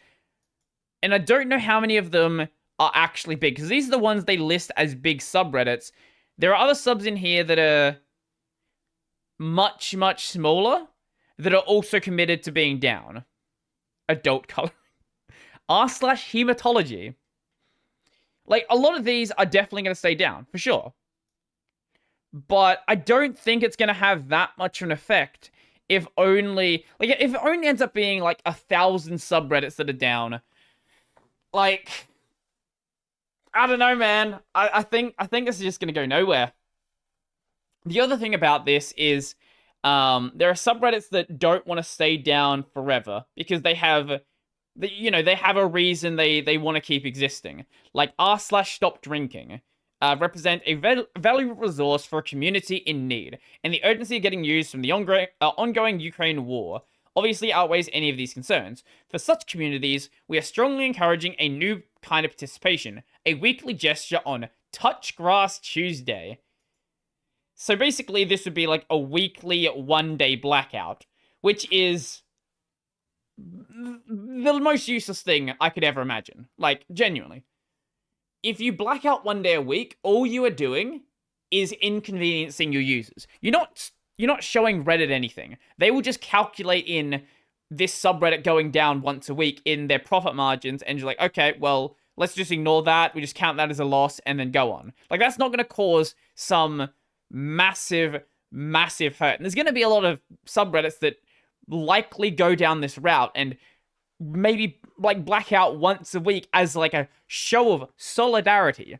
And I don't know how many of them are actually big, because these are the ones they list as big subreddits. There are other subs in here that are much, much smaller that are also committed to being down. Adult coloring. r/hematology. Like, a lot of these are definitely going to stay down, for sure. But I don't think it's going to have that much of an effect if it only ends up being, 1,000 subreddits that are down. Like, I don't know, man. I think this is just going to go nowhere. The other thing about this is there are subreddits that don't want to stay down forever because they have a reason they want to keep existing. Like r/stop drinking represent a valuable resource for a community in need, and the urgency of getting news from the ongoing Ukraine war obviously outweighs any of these concerns. For such communities, we are strongly encouraging a new kind of participation, a weekly gesture on Touch Grass Tuesday. So basically, this would be like a weekly one-day blackout, which is the most useless thing I could ever imagine. Like, genuinely. If you black out one day a week, all you are doing is inconveniencing your users. You're not showing Reddit anything. They will just calculate in this subreddit going down once a week in their profit margins, and you're like, okay, well, let's just ignore that. We just count that as a loss and then go on. Like, that's not going to cause some massive, massive hurt. And there's going to be a lot of subreddits that likely go down this route and maybe black out once a week as a show of solidarity.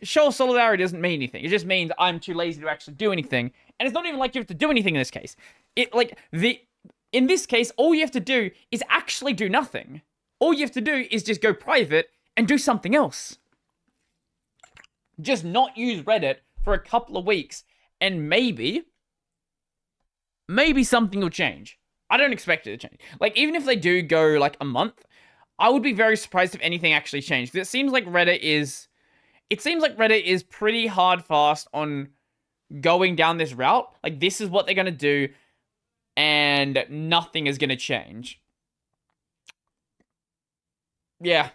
Show of solidarity doesn't mean anything. It just means I'm too lazy to actually do anything. And it's not even like you have to do anything in this case. In this case, all you have to do is actually do nothing. All you have to do is just go private and do something else. Just not use Reddit for a couple of weeks, and maybe something will change. I don't expect it to change. Even if they do go a month, I would be very surprised if anything actually changed. Because it seems like Reddit is pretty hard fast on going down this route. This is what they're going to do, and nothing is going to change. Yeah.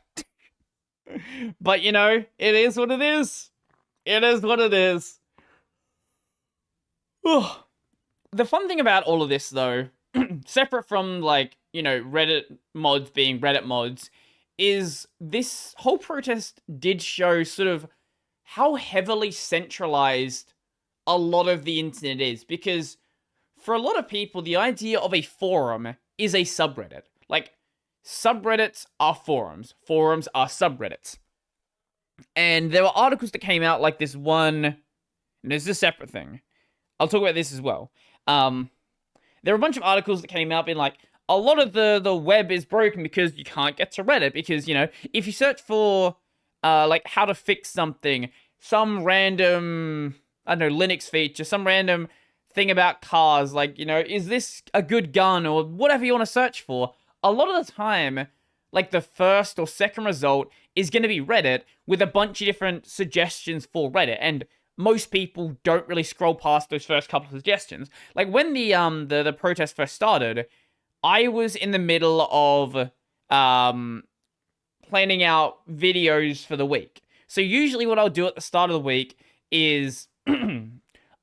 But, it is what it is. It is what it is. The fun thing about all of this, though, separate from, like, you know, Reddit mods being Reddit mods, is this whole protest did show sort of how heavily centralized a lot of the internet is. Because for a lot of people, the idea of a forum is a subreddit. Like, subreddits are forums. Forums are subreddits. And there were articles that came out, like this one, and there's a separate thing. I'll talk about this as well. There were a bunch of articles that came out being like, a lot of the web is broken because you can't get to Reddit. Because, you know, if you search for, like, how to fix something, some random, I don't know, Linux feature, some random thing about cars, like, you know, is this a good gun, or whatever you want to search for, a lot of the time, like, the first or second result is going to be Reddit with a bunch of different suggestions for Reddit. And most people don't really scroll past those first couple of suggestions. Like, when the protest first started, I was in the middle of planning out videos for the week. So usually what I'll do at the start of the week is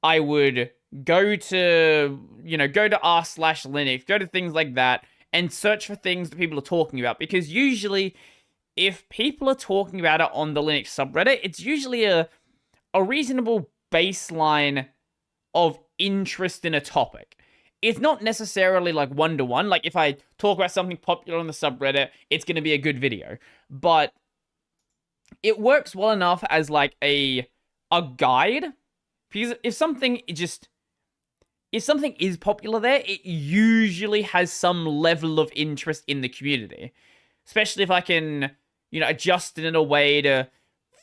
I would go to r/Linux, go to things like that, and search for things that people are talking about. Because usually, if people are talking about it on the Linux subreddit, it's usually a reasonable baseline of interest in a topic. It's not necessarily like one-to-one. Like, if I talk about something popular on the subreddit, it's going to be a good video. But it works well enough as like a guide. Because if something is popular there, it usually has some level of interest in the community. Especially if I can, you know, adjust it in a way to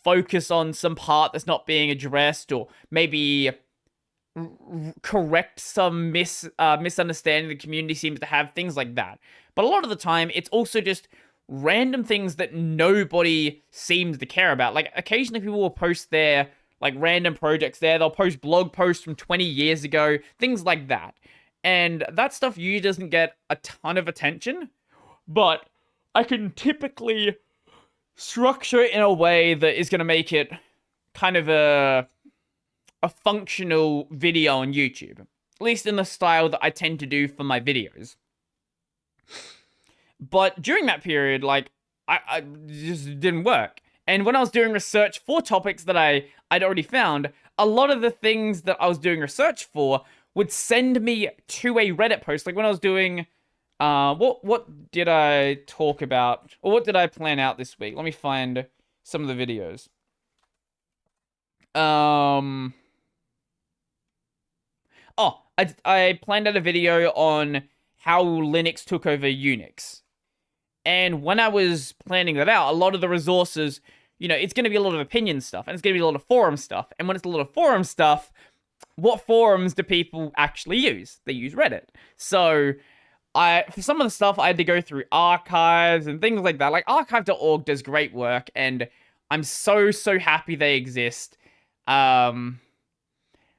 focus on some part that's not being addressed, or maybe correct some misunderstanding the community seems to have, things like that. But a lot of the time, it's also just random things that nobody seems to care about. Like, occasionally people will post their, like, random projects there. They'll post blog posts from 20 years ago, things like that. And that stuff usually doesn't get a ton of attention, but I can typically structure it in a way that is going to make it kind of a functional video on YouTube. At least in the style that I tend to do for my videos. But during that period, like, I just didn't work. And when I was doing research for topics that I'd already found, a lot of the things that I was doing research for would send me to a Reddit post. Like, when I was doing, what did I talk about? Or what did I plan out this week? Let me find some of the videos. Oh, I planned out a video on how Linux took over Unix. And when I was planning that out, a lot of the resources, you know, it's going to be a lot of opinion stuff, and it's going to be a lot of forum stuff. And when it's a lot of forum stuff, what forums do people actually use? They use Reddit. So, for some of the stuff, I had to go through archives and things like that. Like, archive.org does great work, and I'm so happy they exist.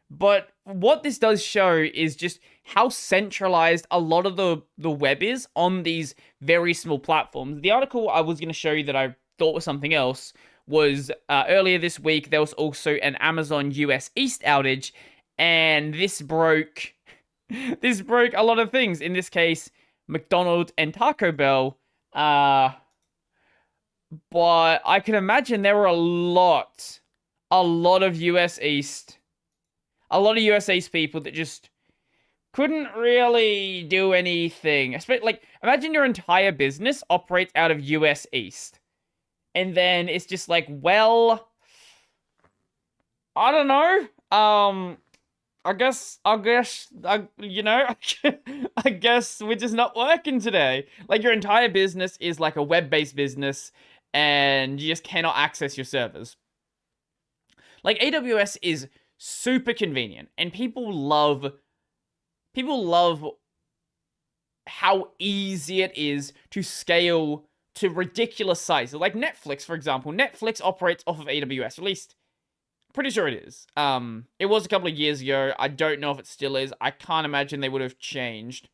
But what this does show is just how centralized a lot of the web is on these very small platforms. The article I was going to show you that I thought was something else was earlier this week. There was also an Amazon US East outage, and this broke a lot of things. In this case, McDonald's and Taco Bell. But I can imagine there were a lot of US East people that just couldn't really do anything. Especially, like, imagine your entire business operates out of US East. And then it's just like, well, I don't know. I guess, you know, I guess we're just not working today. Like, your entire business is like a web-based business, and you just cannot access your servers. Like, AWS is super convenient, and people love how easy it is to scale to ridiculous sizes. Like Netflix, for example. Netflix operates off of AWS, at least pretty sure it is. It was a couple of years ago. I don't know if it still is. I can't imagine they would have changed.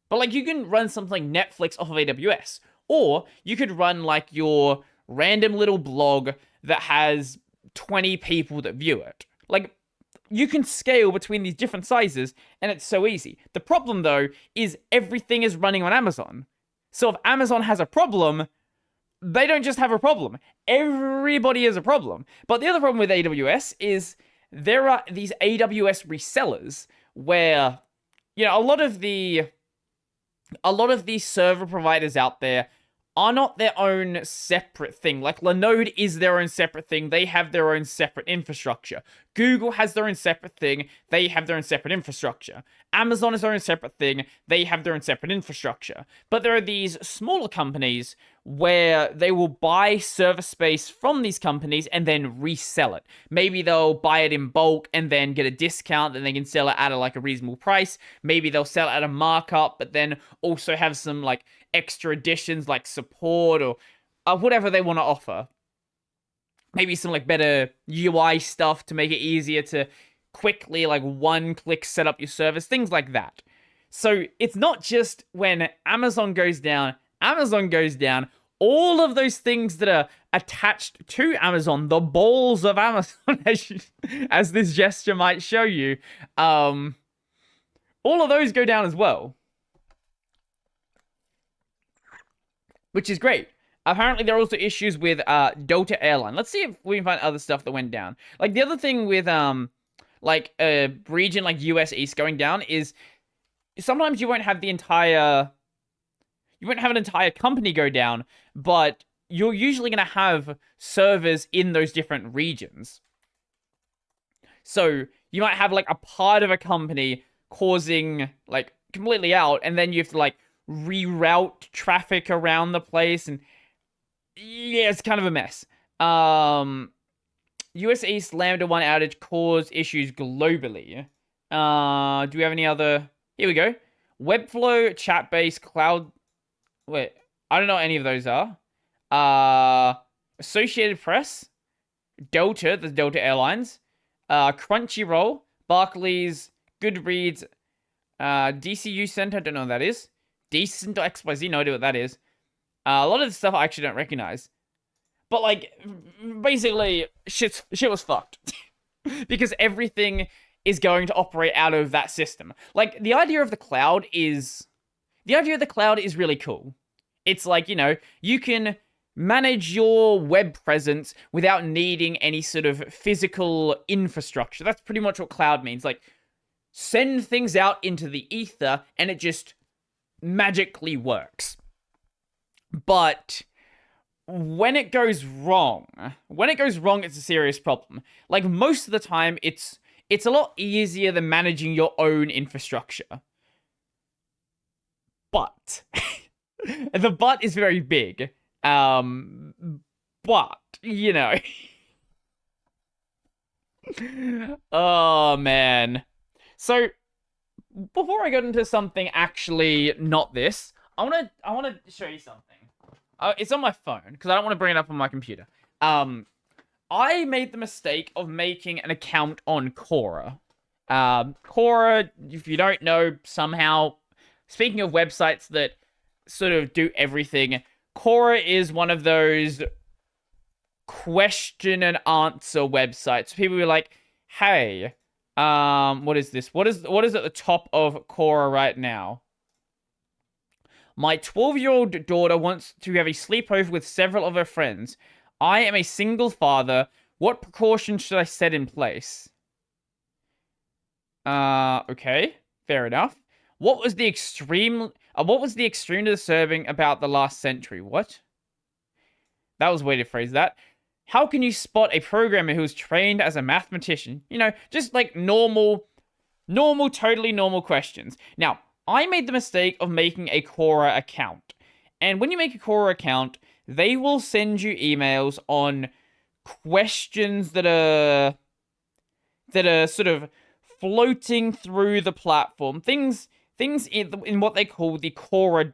But, like, you can run something like Netflix off of AWS, or you could run, like, your random little blog that has 20 people that view it. Like, you can scale between these different sizes, and it's so easy. The problem, though, is everything is running on Amazon. So if Amazon has a problem, they don't just have a problem. Everybody has a problem. But the other problem with AWS is there are these AWS resellers where, a lot of these server providers out there are not their own separate thing. Like Linode is their own separate thing. They have their own separate infrastructure. Google has their own separate thing. They have their own separate infrastructure. Amazon is their own separate thing. They have their own separate infrastructure. But there are these smaller companies where they will buy server space from these companies and then resell it. Maybe they'll buy it in bulk and then get a discount, then they can sell it at a reasonable price. Maybe they'll sell it at a markup, but then also have some extra additions like support or whatever they want to offer. Maybe some better UI stuff to make it easier to quickly one-click set up your service, things like that. So it's not just when Amazon goes down, all of those things that are attached to Amazon, the balls of Amazon, as this gesture might show you, all of those go down as well. Which is great. Apparently, there are also issues with Delta Airline. Let's see if we can find other stuff that went down. The other thing with a region like US East going down is sometimes you won't have an entire company go down, but you're usually going to have servers in those different regions. So you might have a part of a company causing completely out, and then you have to reroute traffic around the place, and yeah, it's kind of a mess. US East Lambda 1 outage caused issues globally. Do we have any other? Here we go. Webflow, chat-based, cloud... Wait, I don't know what any of those are. Associated Press, Delta, the Delta Airlines, Crunchyroll, Barclays, Goodreads, DCU Center, don't know what that is. Decent.xyz, no idea what that is. A lot of the stuff I actually don't recognize. But, basically, shit was fucked. Because everything is going to operate out of that system. The idea of the cloud is really cool. It's you can manage your web presence without needing any sort of physical infrastructure. That's pretty much what cloud means. Send things out into the ether and it just magically works. But when it goes wrong, it's a serious problem. Most of the time, it's a lot easier than managing your own infrastructure. But the but is very big. But oh man. So before I get into something actually not this, I want to show you something. It's on my phone because I don't want to bring it up on my computer. I made the mistake of making an account on Quora. Quora, if you don't know, somehow, speaking of websites that sort of do everything, Quora is one of those question and answer websites. People are like, hey, what is this? What is at the top of Quora right now? My 12-year-old daughter wants to have a sleepover with several of her friends. I am a single father. What precautions should I set in place? Okay. Fair enough. What was the extreme disturbing about the last century? What? That was a way to phrase that. How can you spot a programmer who was trained as a mathematician? Just normal, totally normal questions. Now, I made the mistake of making a Quora account. And when you make a Quora account, they will send you emails on questions that are sort of floating through the platform. Things in what they call the Quora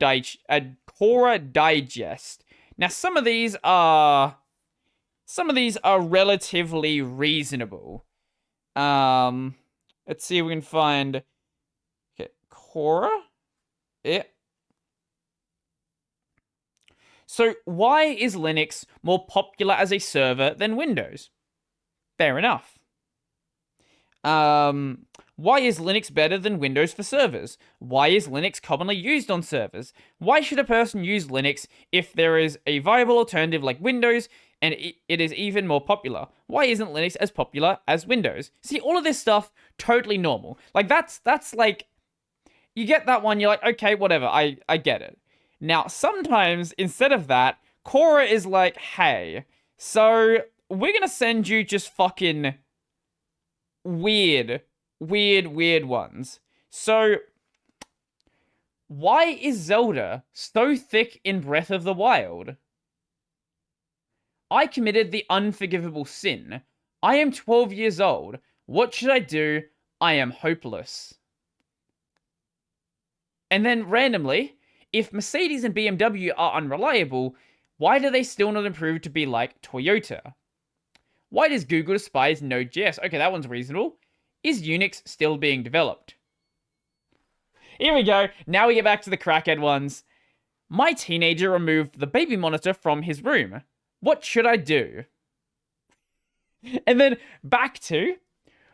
Digest. Now, some of these are relatively reasonable. Let's see if we can find Quora. Yeah. So, why is Linux more popular as a server than Windows? Fair enough. Why is Linux better than Windows for servers? Why is Linux commonly used on servers? Why should a person use Linux if there is a viable alternative like Windows and it is even more popular? Why isn't Linux as popular as Windows? See, all of this stuff, totally normal. Like, that's like, you get that one, you're like, okay, whatever, I get it. Now, sometimes, instead of that, Quora is like, hey, so we're gonna send you just fucking weird ones. So, why is Zelda so thick in Breath of the Wild? I committed the unforgivable sin. I am 12 years old. What should I do? I am hopeless. And then randomly, if Mercedes and BMW are unreliable, why do they still not improve to be like Toyota? Why does Google despise Node.js? Okay, that one's reasonable. Is Unix still being developed? Here we go. Now we get back to the crackhead ones. My teenager removed the baby monitor from his room. What should I do? And then back to,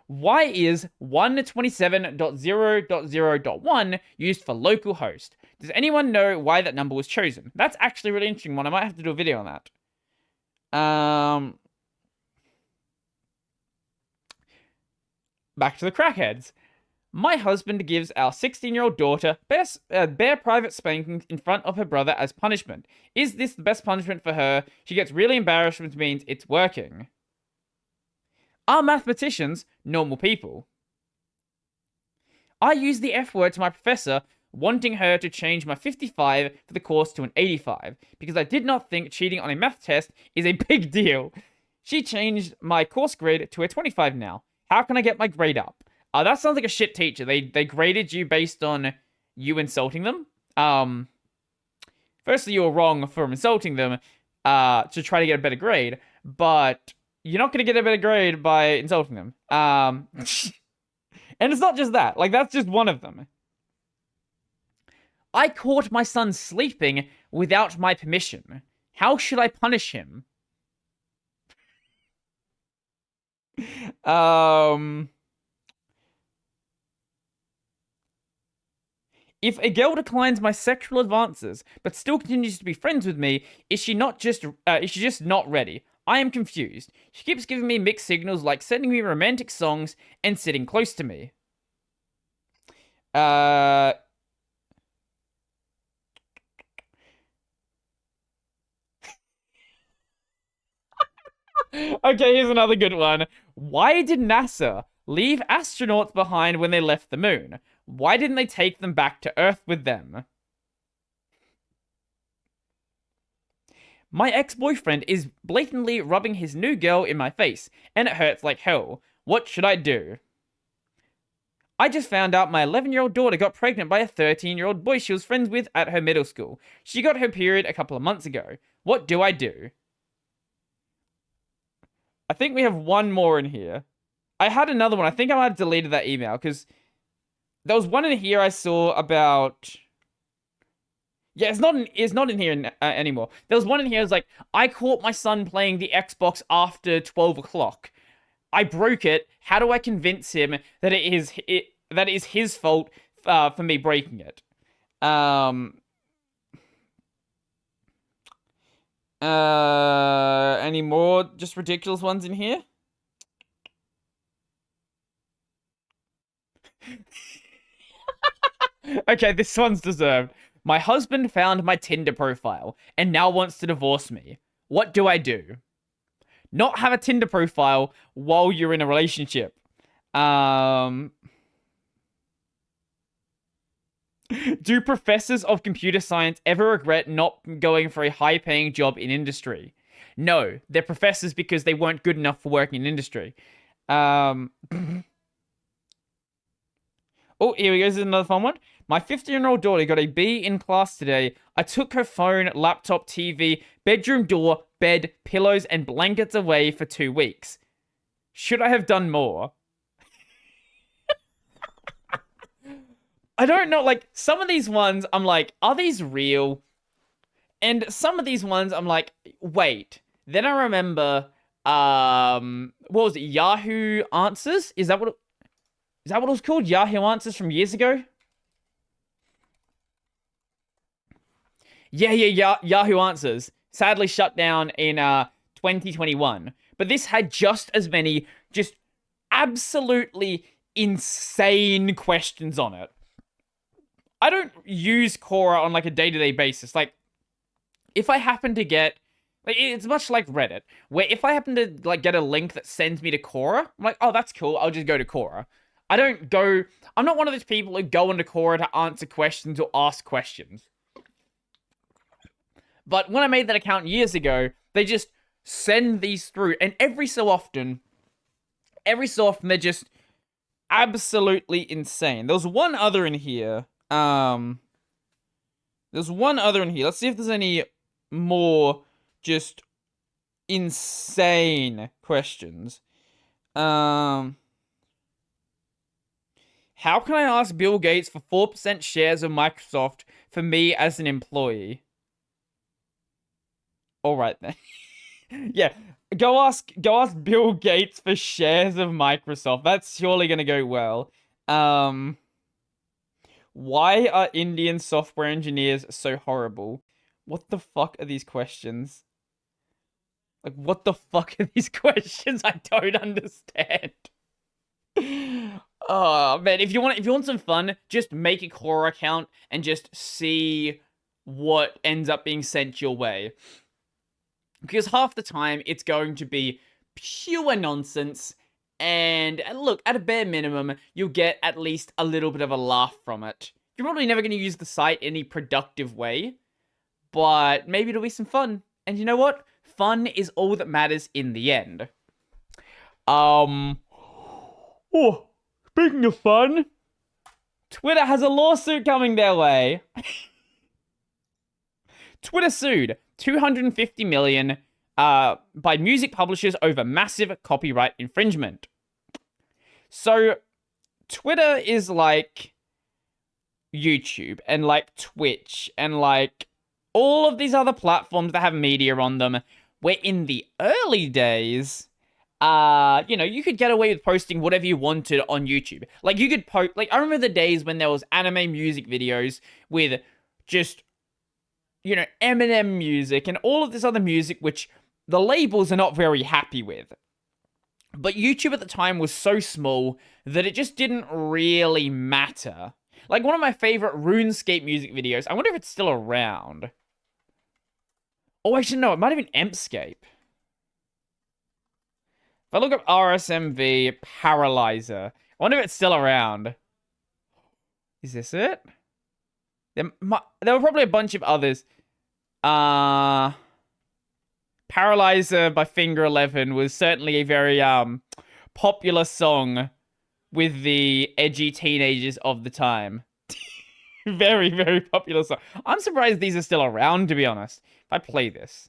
why is 127.0.0.1 used for localhost? Does anyone know why that number was chosen? That's actually a really interesting one. I might have to do a video on that. Back to the crackheads. My husband gives our 16-year-old daughter bare private spankings in front of her brother as punishment. Is this the best punishment for her? She gets really embarrassed, which means it's working. Are mathematicians normal people? I used the F word to my professor, wanting her to change my 55 for the course to an 85, because I did not think cheating on a math test is a big deal. She changed my course grade to a 25 now. How can I get my grade up? That sounds like a shit teacher. They graded you based on you insulting them. Firstly, you were wrong for insulting them to try to get a better grade, but you're not going to get a better grade by insulting them. And it's not just that. Like, that's just one of them. I caught my son sleeping without my permission. How should I punish him? If a girl declines my sexual advances but still continues to be friends with me, is she just not ready? I am confused. She keeps giving me mixed signals like sending me romantic songs and sitting close to me. Okay, here's another good one. Why did NASA leave astronauts behind when they left the moon? Why didn't they take them back to Earth with them? My ex-boyfriend is blatantly rubbing his new girl in my face, and it hurts like hell. What should I do? I just found out my 11-year-old daughter got pregnant by a 13-year-old boy she was friends with at her middle school. She got her period a couple of months ago. What do I do? I think we have one more in here. I had another one. I think I might have deleted that email because there was one in here I saw about. Yeah, it's not in here anymore. There was one in here. It was like, I caught my son playing the Xbox after 12 o'clock. I broke it. How do I convince him that it is his fault for me breaking it? Any more just ridiculous ones in here? Okay, this one's deserved. My husband found my Tinder profile and now wants to divorce me. What do I do? Not have a Tinder profile while you're in a relationship. Do professors of computer science ever regret not going for a high-paying job in industry? No, they're professors because they weren't good enough for working in industry. Oh, here we go. This is another fun one. My 15-year-old daughter got a B in class today. I took her phone, laptop, TV, bedroom door, bed, pillows, and blankets away for 2 weeks. Should I have done more? I don't know, like, some of these ones, I'm like, are these real? And some of these ones, I'm like, wait. Then I remember, what was it, Yahoo Answers? Is that what it... Is that what it was called? Yahoo Answers from years ago? Yeah. Yahoo Answers. Sadly shut down in 2021. But this had just as many just absolutely insane questions on it. I don't use Quora on like a day-to-day basis. Like, if I happen to get like, it's much like Reddit, where if I happen to like get a link that sends me to Quora, I'm like, oh, that's cool. I'll just go to Quora. I don't go. I'm not one of those people who go into Quora to answer questions or ask questions. But when I made that account years ago, they just send these through, and every so often they're just absolutely insane. There's one other in here. There's one other in here. Let's see if there's any more just insane questions. How can I ask Bill Gates for 4% shares of Microsoft for me as an employee? All right then. Yeah, go ask Bill Gates for shares of Microsoft. That's surely gonna go well. Why are Indian software engineers so horrible? What the fuck are these questions? Like, what the fuck are these questions? I don't understand. Oh man, if you want some fun, just make a Quora account and just see what ends up being sent your way. Because half the time it's going to be pure nonsense. And look, at a bare minimum, you'll get at least a little bit of a laugh from it. You're probably never going to use the site in any productive way, but maybe it'll be some fun. And you know what? Fun is all that matters in the end. Oh, speaking of fun, Twitter has a lawsuit coming their way. Twitter sued 250 million by music publishers over massive copyright infringement. So, Twitter is like YouTube and like Twitch and like all of these other platforms that have media on them, where in the early days, you could get away with posting whatever you wanted on YouTube. Like, you could post, like, I remember the days when there was anime music videos with just, Eminem music and all of this other music, which the labels are not very happy with. But YouTube at the time was so small that it just didn't really matter. Like, one of my favorite RuneScape music videos, I wonder if it's still around. Oh, actually, no, it might have been Empscape. If I look up RSMV Paralyzer, I wonder if it's still around. Is this it? There were probably a bunch of others. Paralyzer by Finger 11 was certainly a very popular song with the edgy teenagers of the time. Very, very popular song. I'm surprised these are still around, to be honest. If I play this.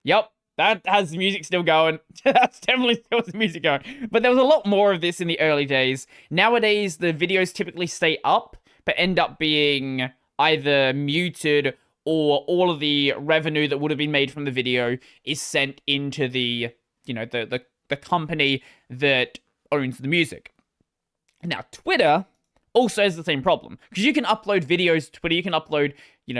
Yep, that has the music still going. That's definitely still the music going. But there was a lot more of this in the early days. Nowadays, the videos typically stay up, but end up being either muted or all of the revenue that would have been made from the video is sent into the, the company that owns the music. Now, Twitter also has the same problem, because you can upload videos to Twitter, you can upload, you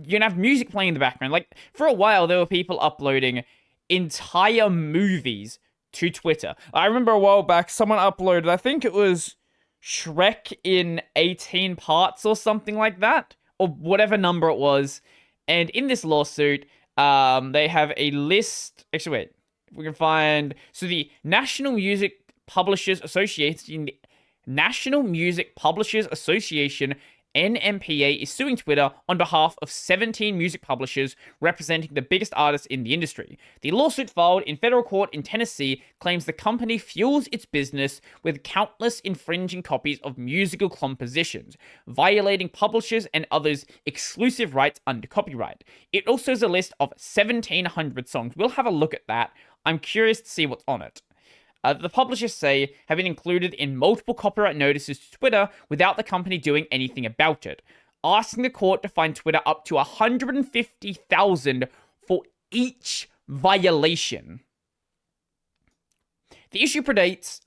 can have music playing in the background. Like, for a while, there were people uploading entire movies to Twitter. I remember a while back, someone uploaded, I think it was Shrek in 18 parts or something like that, or whatever number it was. And in this lawsuit, they have a list. Actually, wait, if we can find. So the National Music Publishers Association, NMPA, is suing Twitter on behalf of 17 music publishers representing the biggest artists in the industry. The lawsuit filed in federal court in Tennessee claims the company fuels its business with countless infringing copies of musical compositions, violating publishers and others' exclusive rights under copyright. It also has a list of 1,700 songs. We'll have a look at that. I'm curious to see what's on it. The publishers say have been included in multiple copyright notices to Twitter without the company doing anything about it, asking the court to fine Twitter up to $150,000 for each violation. The issue predates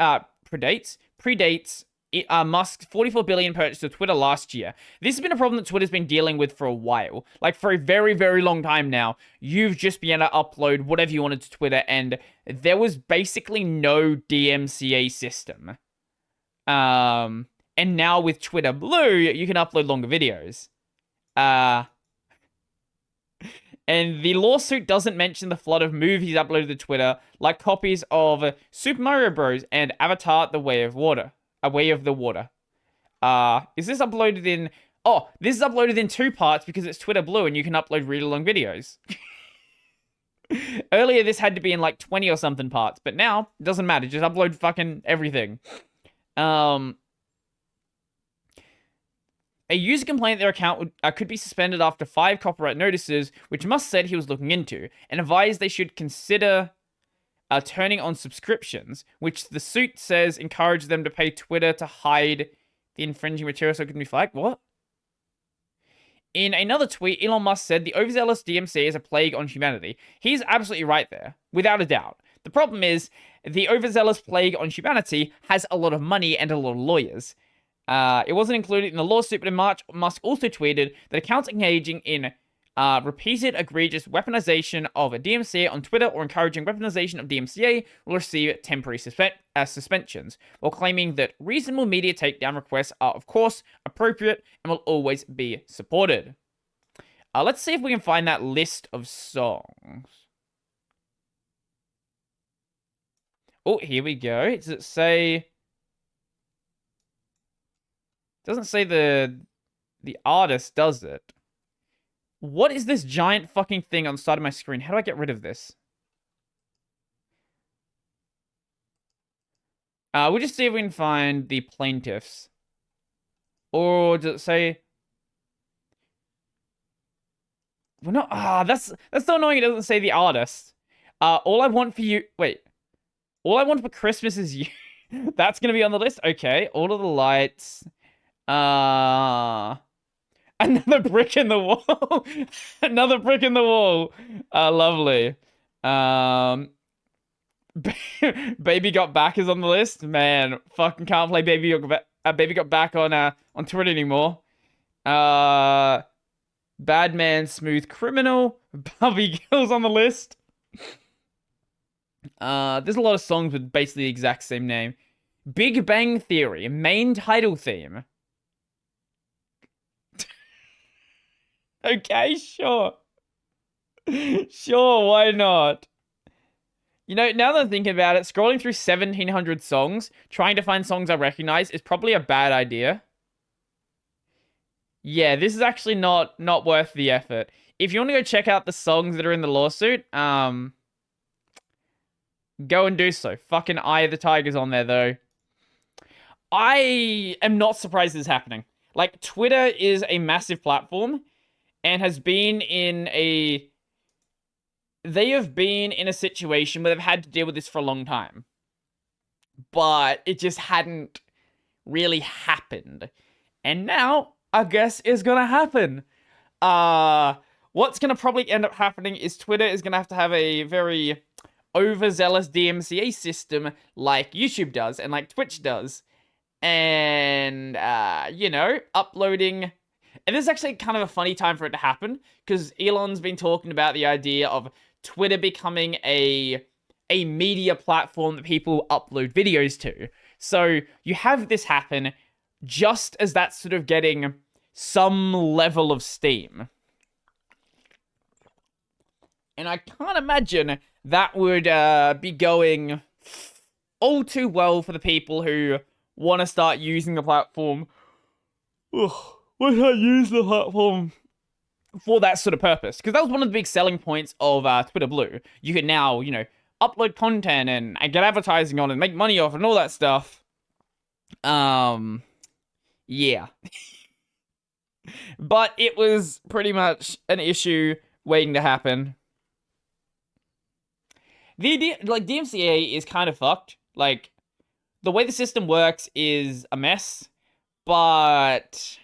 Musk's 44 billion purchase of Twitter last year. This has been a problem that Twitter's been dealing with for a while. Like, for a very, very long time now. You've just been able to upload whatever you wanted to Twitter, and there was basically no DMCA system. And now with Twitter Blue, you can upload longer videos. And the lawsuit doesn't mention the flood of movies uploaded to Twitter, like copies of Super Mario Bros. And Avatar: The Way of Water. A Way of the Water. Is this uploaded in... Oh, this is uploaded in 2 parts because it's Twitter Blue and you can upload really long videos. Earlier, this had to be in like 20 or something parts, but now, it doesn't matter. Just upload fucking everything. A user complained their account could be suspended after 5 copyright notices, which Musk said he was looking into, and advised they should consider turning on subscriptions, which the suit says encouraged them to pay Twitter to hide the infringing material so it couldn't be flagged. What? In another tweet, Elon Musk said the overzealous DMCA is a plague on humanity. He's absolutely right there, without a doubt. The problem is, the overzealous plague on humanity has a lot of money and a lot of lawyers. It wasn't included in the lawsuit, but in March, Musk also tweeted that accounts engaging in repeated egregious weaponization of a DMCA on Twitter or encouraging weaponization of DMCA will receive temporary suspensions, while claiming that reasonable media takedown requests are, of course, appropriate and will always be supported. Let's see if we can find that list of songs. Oh, here we go. Does it say... Doesn't say the artist, does it? What is this giant fucking thing on the side of my screen? How do I get rid of this? We'll just see if we can find the plaintiffs. Or does it say... We're not... that's so annoying it doesn't say the artist. All I want for you... Wait. All I want for Christmas is you. That's gonna be on the list? Okay. All of the lights... Another brick in the wall. Another brick in the wall. Lovely. Baby Got Back is on the list. Man, fucking can't play Baby Got Back on Twitter anymore. Bad Man, Smooth Criminal. Barbie Girl's on the list. There's a lot of songs with basically the exact same name. Big Bang Theory, main title theme. Okay, sure. Sure, why not? You know, now that I'm thinking about it, scrolling through 1,700 songs, trying to find songs I recognize is probably a bad idea. Yeah, this is actually not worth the effort. If you want to go check out the songs that are in the lawsuit, go and do so. Fucking Eye of the Tiger's on there, though. I am not surprised this is happening. Like, Twitter is a massive platform and has been in a... They have been in a situation where they've had to deal with this for a long time. But it just hadn't really happened. And now, I guess, is gonna happen. What's gonna probably end up happening is Twitter is gonna have a very overzealous DMCA system like YouTube does and like Twitch does. And, you know, uploading... And this is actually kind of a funny time for it to happen, because Elon's been talking about the idea of Twitter becoming a media platform that people upload videos to. So you have this happen just as that's sort of getting some level of steam. And I can't imagine that would be going all too well for the people who want to start using the platform. Ugh. Why not use the platform for that sort of purpose? Because that was one of the big selling points of Twitter Blue. You can now, you know, upload content and get advertising on and make money off and all that stuff. Yeah. But it was pretty much an issue waiting to happen. DMCA is kind of fucked. Like, the way the system works is a mess, but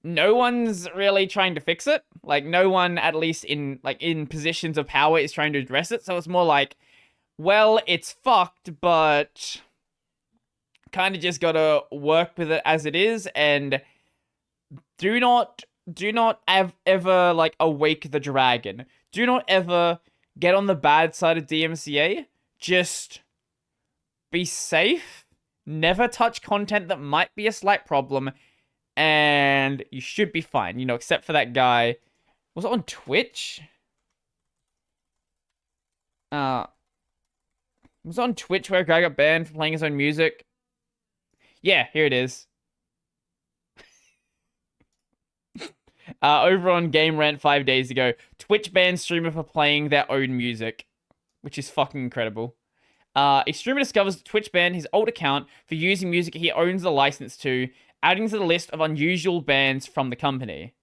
no one's really trying to fix it. Like, no one, at least in positions of power, is trying to address it. So it's more like, well, it's fucked, but kind of just gotta work with it as it is, and do not ever like awake the dragon. Do not ever get on the bad side of DMCA. Just be safe. Never touch content that might be a slight problem, and you should be fine. You know, except for that guy. Was it on Twitch? Uh, was it on Twitch where a guy got banned for playing his own music? Yeah, here it is. Over on Game Rant 5 days ago, Twitch banned streamer for playing their own music, which is fucking incredible. A streamer discovers that Twitch banned his old account for using music he owns the license to, adding to the list of unusual bans from the company.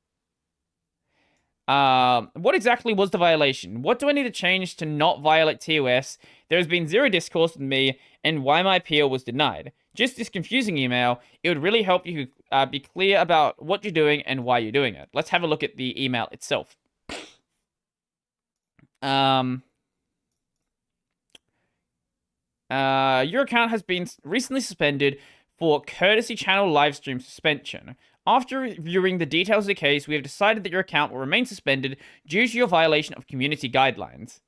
What exactly was the violation? What do I need to change to not violate TOS? There has been zero discourse with me, and why my appeal was denied. Just this confusing email. It would really help you be clear about what you're doing and why you're doing it. Let's have a look at the email itself. Your account has been recently suspended for courtesy channel livestream suspension. After reviewing the details of the case, we have decided that your account will remain suspended due to your violation of community guidelines.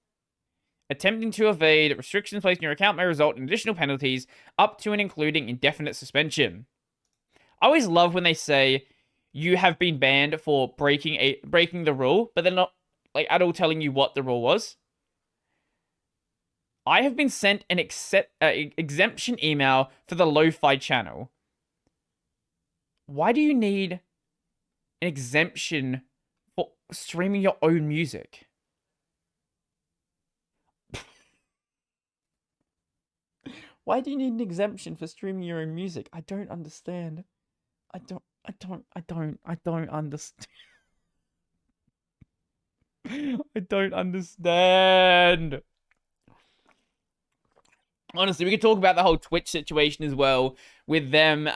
Attempting to evade restrictions placed on your account may result in additional penalties, up to and including indefinite suspension. I always love when they say you have been banned for breaking the rule, but they're not like at all telling you what the rule was. I have been sent an exemption email for the lo-fi channel. Why do you need an exemption for streaming your own music? Why do you need an exemption for streaming your own music? I don't understand. I don't understand. I don't understand. Honestly, we could talk about the whole Twitch situation as well, with them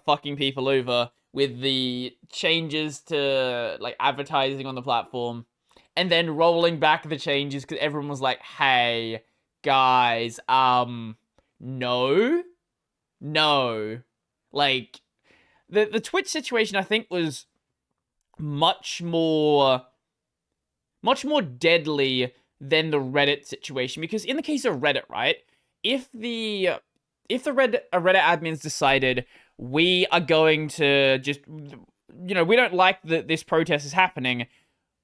fucking people over with the changes to like advertising on the platform, and then rolling back the changes because everyone was like, "Hey, guys, no, no." Like the Twitch situation, I think, was much more deadly than the Reddit situation, because in the case of Reddit, right? If the Reddit admins decided we are going to just, you know, we don't like that this protest is happening,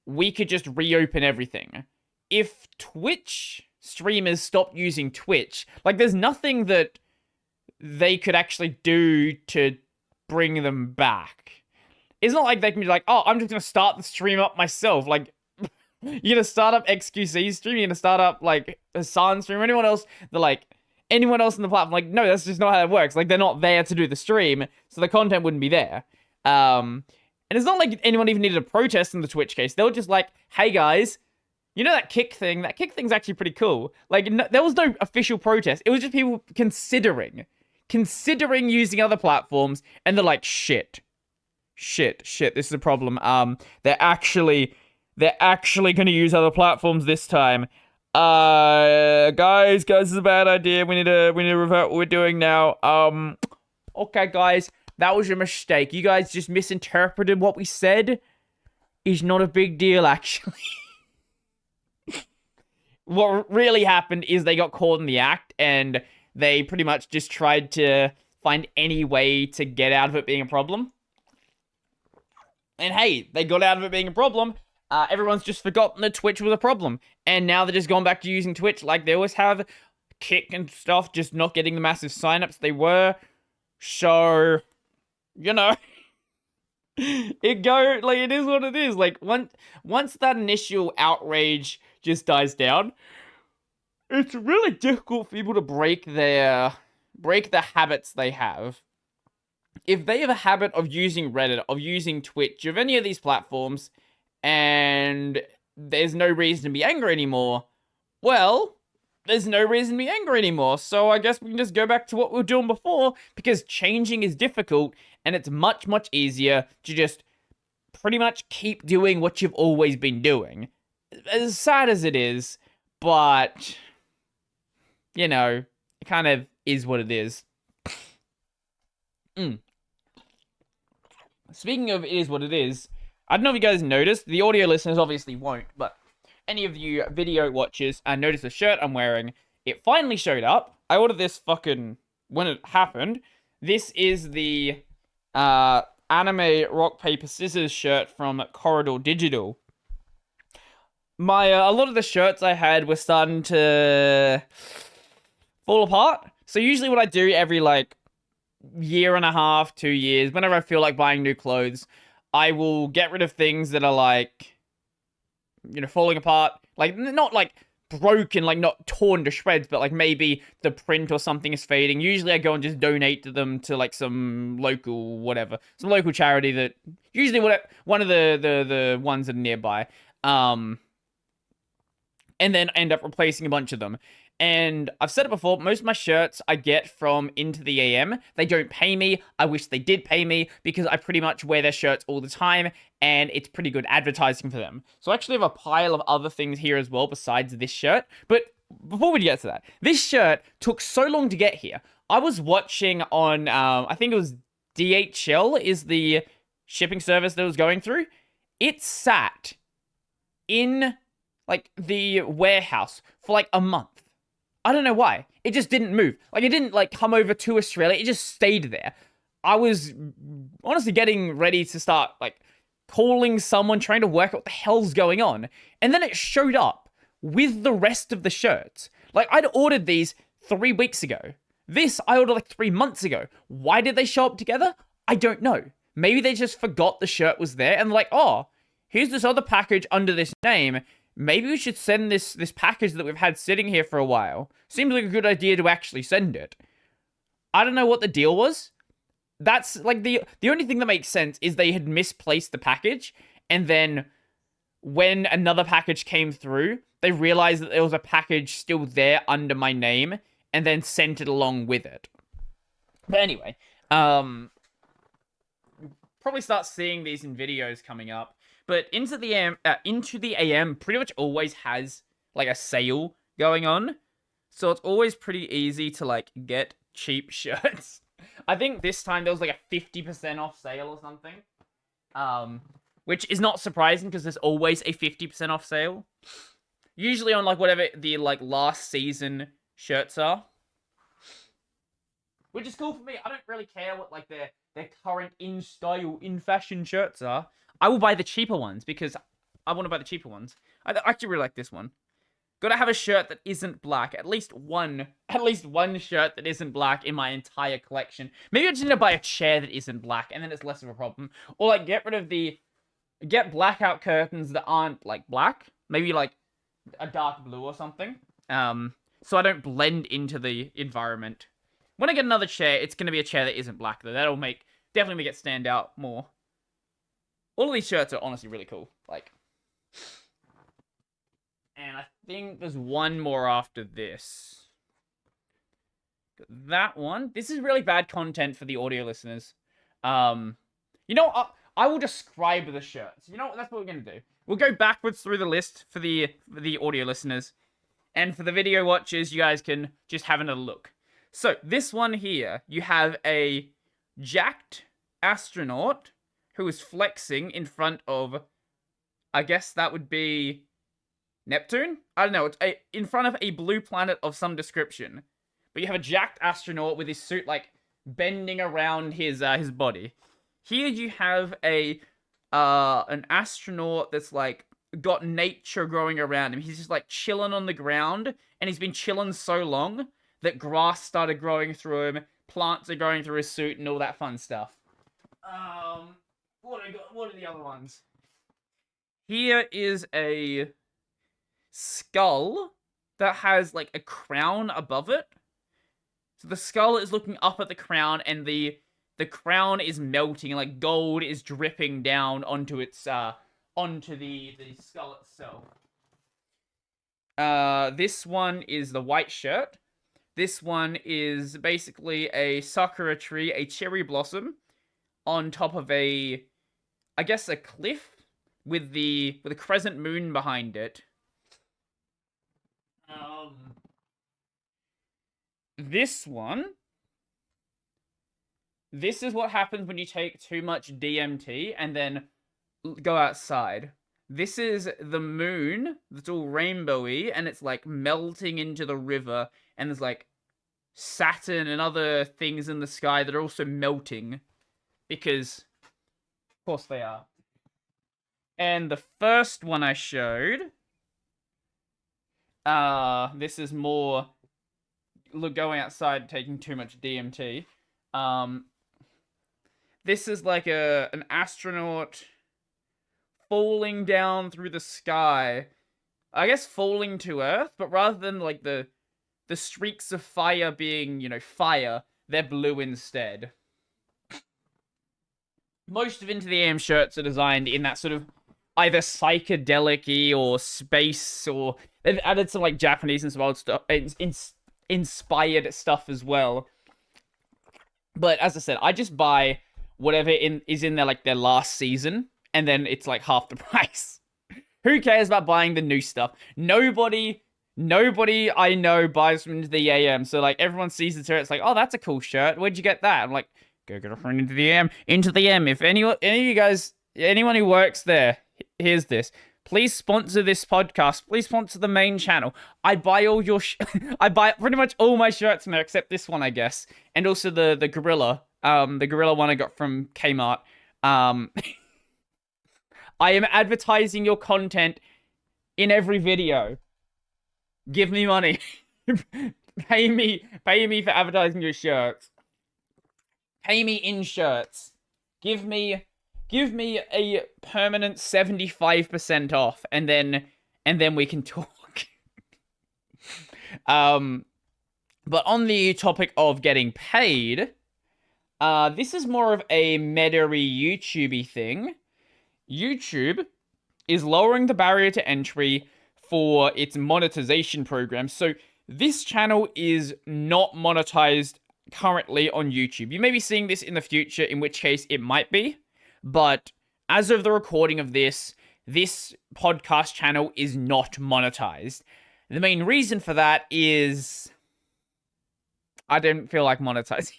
we could just reopen everything. If Twitch streamers stopped using Twitch, like, there's nothing that they could actually do to bring them back. It's not like they can be like, oh, I'm just gonna start the stream up myself. Like, you're gonna start up XQC's stream, you're gonna start up, like, Hassan's stream, or anyone else, anyone else on the platform. Like, no, that's just not how it works. Like, they're not there to do the stream, so the content wouldn't be there. And it's not like anyone even needed a protest in the Twitch case. They were just like, hey guys, you know that kick thing? That kick thing's actually pretty cool. Like, no, there was no official protest. It was just people considering using other platforms, and they're like, shit, this is a problem. They're actually going to use other platforms this time. Guys, this is a bad idea. We need to revert what we're doing now. Okay, guys, that was a mistake. You guys just misinterpreted what we said. It's not a big deal, actually. What really happened is they got caught in the act, and they pretty much just tried to find any way to get out of it being a problem. And hey, they got out of it being a problem. Everyone's just forgotten that Twitch was a problem. And now they're just going back to using Twitch like they always have. Kick and stuff, just not getting the massive signups they were. So, you know, it is what it is. Like, once that initial outrage just dies down, it's really difficult for people to break the habits they have. If they have a habit of using Reddit, of using Twitch, of any of these platforms, and there's no reason to be angry anymore, well, there's no reason to be angry anymore. So I guess we can just go back to what we were doing before, because changing is difficult, and it's much, much easier to just pretty much keep doing what you've always been doing. As sad as it is, but you know, it kind of is what it is. Mm. Speaking of it is what it is, I don't know if you guys noticed, the audio listeners obviously won't, but any of you video watchers notice the shirt I'm wearing. It finally showed up. I ordered this fucking when it happened. This is the anime rock paper scissors shirt from Corridor Digital. My a lot of the shirts I had were starting to fall apart. So usually what I do every like year and a half, 2 years, whenever I feel like buying new clothes, I will get rid of things that are like, falling apart. Like, not like broken, like not torn to shreds, but like maybe the print or something is fading. Usually I go and just donate to them to like some local, whatever, some local charity that, usually one of the ones that are nearby. And then end up replacing a bunch of them. And I've said it before, most of my shirts I get from Into the AM. They don't pay me. I wish they did pay me because I pretty much wear their shirts all the time and it's pretty good advertising for them. So I actually have a pile of other things here as well besides this shirt. But before we get to that, this shirt took so long to get here. I was watching on, I think it was DHL is the shipping service that was going through. It sat in like the warehouse for like a month. I don't know why. It just didn't move. Like, it didn't like come over to Australia. It just stayed there. I was honestly getting ready to start like calling someone, trying to work out what the hell's going on. And then it showed up with the rest of the shirts. Like, I'd ordered these 3 weeks ago. This I ordered like 3 months ago. Why did they show up together? I don't know. Maybe they just forgot the shirt was there and like, oh, here's this other package under this name. Maybe we should send this package that we've had sitting here for a while. Seems like a good idea to actually send it. I don't know what the deal was. That's like the only thing that makes sense is they had misplaced the package, and then when another package came through, they realized that there was a package still there under my name, and then sent it along with it. But anyway, probably start seeing these in videos coming up. But Into the AM pretty much always has like a sale going on. So it's always pretty easy to like get cheap shirts. I think this time there was like a 50% off sale or something. Which is not surprising because there's always a 50% off sale. Usually on like whatever the like last season shirts are. Which is cool for me. I don't really care what like their current in style, in fashion shirts are. I will buy the cheaper ones because I want to buy the cheaper ones. I actually really like this one. Gotta have a shirt that isn't black. At least one shirt that isn't black in my entire collection. Maybe I just need to buy a chair that isn't black, and then it's less of a problem. Or like get blackout curtains that aren't like black. Maybe like a dark blue or something. So I don't blend into the environment. When I get another chair, it's gonna be a chair that isn't black though. That'll definitely make it stand out more. All of these shirts are honestly really cool. Like, and I think there's one more after this. That one. This is really bad content for the audio listeners. I will describe the shirts. You know what? That's what we're gonna do. We'll go backwards through the list for the audio listeners, and for the video watchers, you guys can just have another look. So this one here, you have a jacked astronaut who is flexing in front of, I guess that would be Neptune? I don't know. It's in front of a blue planet of some description. But you have a jacked astronaut with his suit, like, bending around his body. Here you have an astronaut that's, like, got nature growing around him. He's just, like, chilling on the ground, and he's been chilling so long that grass started growing through him, plants are growing through his suit, and all that fun stuff. What are the other ones? Here is a skull that has like a crown above it. So the skull is looking up at the crown, and the crown is melting, and like gold is dripping down onto its onto the skull itself. This one is the white shirt. This one is basically a sakura tree, a cherry blossom, on top of I guess a cliff with a crescent moon behind it. This one, this is what happens when you take too much DMT and then go outside. This is the moon that's all rainbowy and it's like melting into the river, and there's like Saturn and other things in the sky that are also melting because, of course, they are. And the first one I showed, this is more going outside taking too much DMT. This is like an astronaut falling down through the sky. I guess falling to Earth, but rather than like the streaks of fire being, fire, they're blue instead. Most of Into the AM shirts are designed in that sort of either psychedelic-y or space, or they've added some like Japanese inspired stuff, inspired stuff as well. But as I said, I just buy whatever is in their like their last season, and then it's like half the price. Who cares about buying the new stuff? Nobody I know buys from Into the AM. So like everyone sees the shirt, it's like, oh, that's a cool shirt. Where'd you get that? I'm like, go get a friend Into the AM. Into the AM. If any of you guys, anyone who works there, here's this. Please sponsor this podcast. Please sponsor the main channel. I buy all your I buy pretty much all my shirts from there except this one, I guess. And also the gorilla. The gorilla one I got from Kmart. I am advertising your content in every video. Give me money. pay me for advertising your shirts. Pay me in shirts. Give me a permanent 75% off, and then we can talk. But on the topic of getting paid, this is more of a meta-y YouTube-y thing. YouTube is lowering the barrier to entry for its monetization program. So this channel is not monetized currently on YouTube. You may be seeing this in the future, in which case it might be. But as of the recording of this podcast channel is not monetized. The main reason for that is I don't feel like monetizing.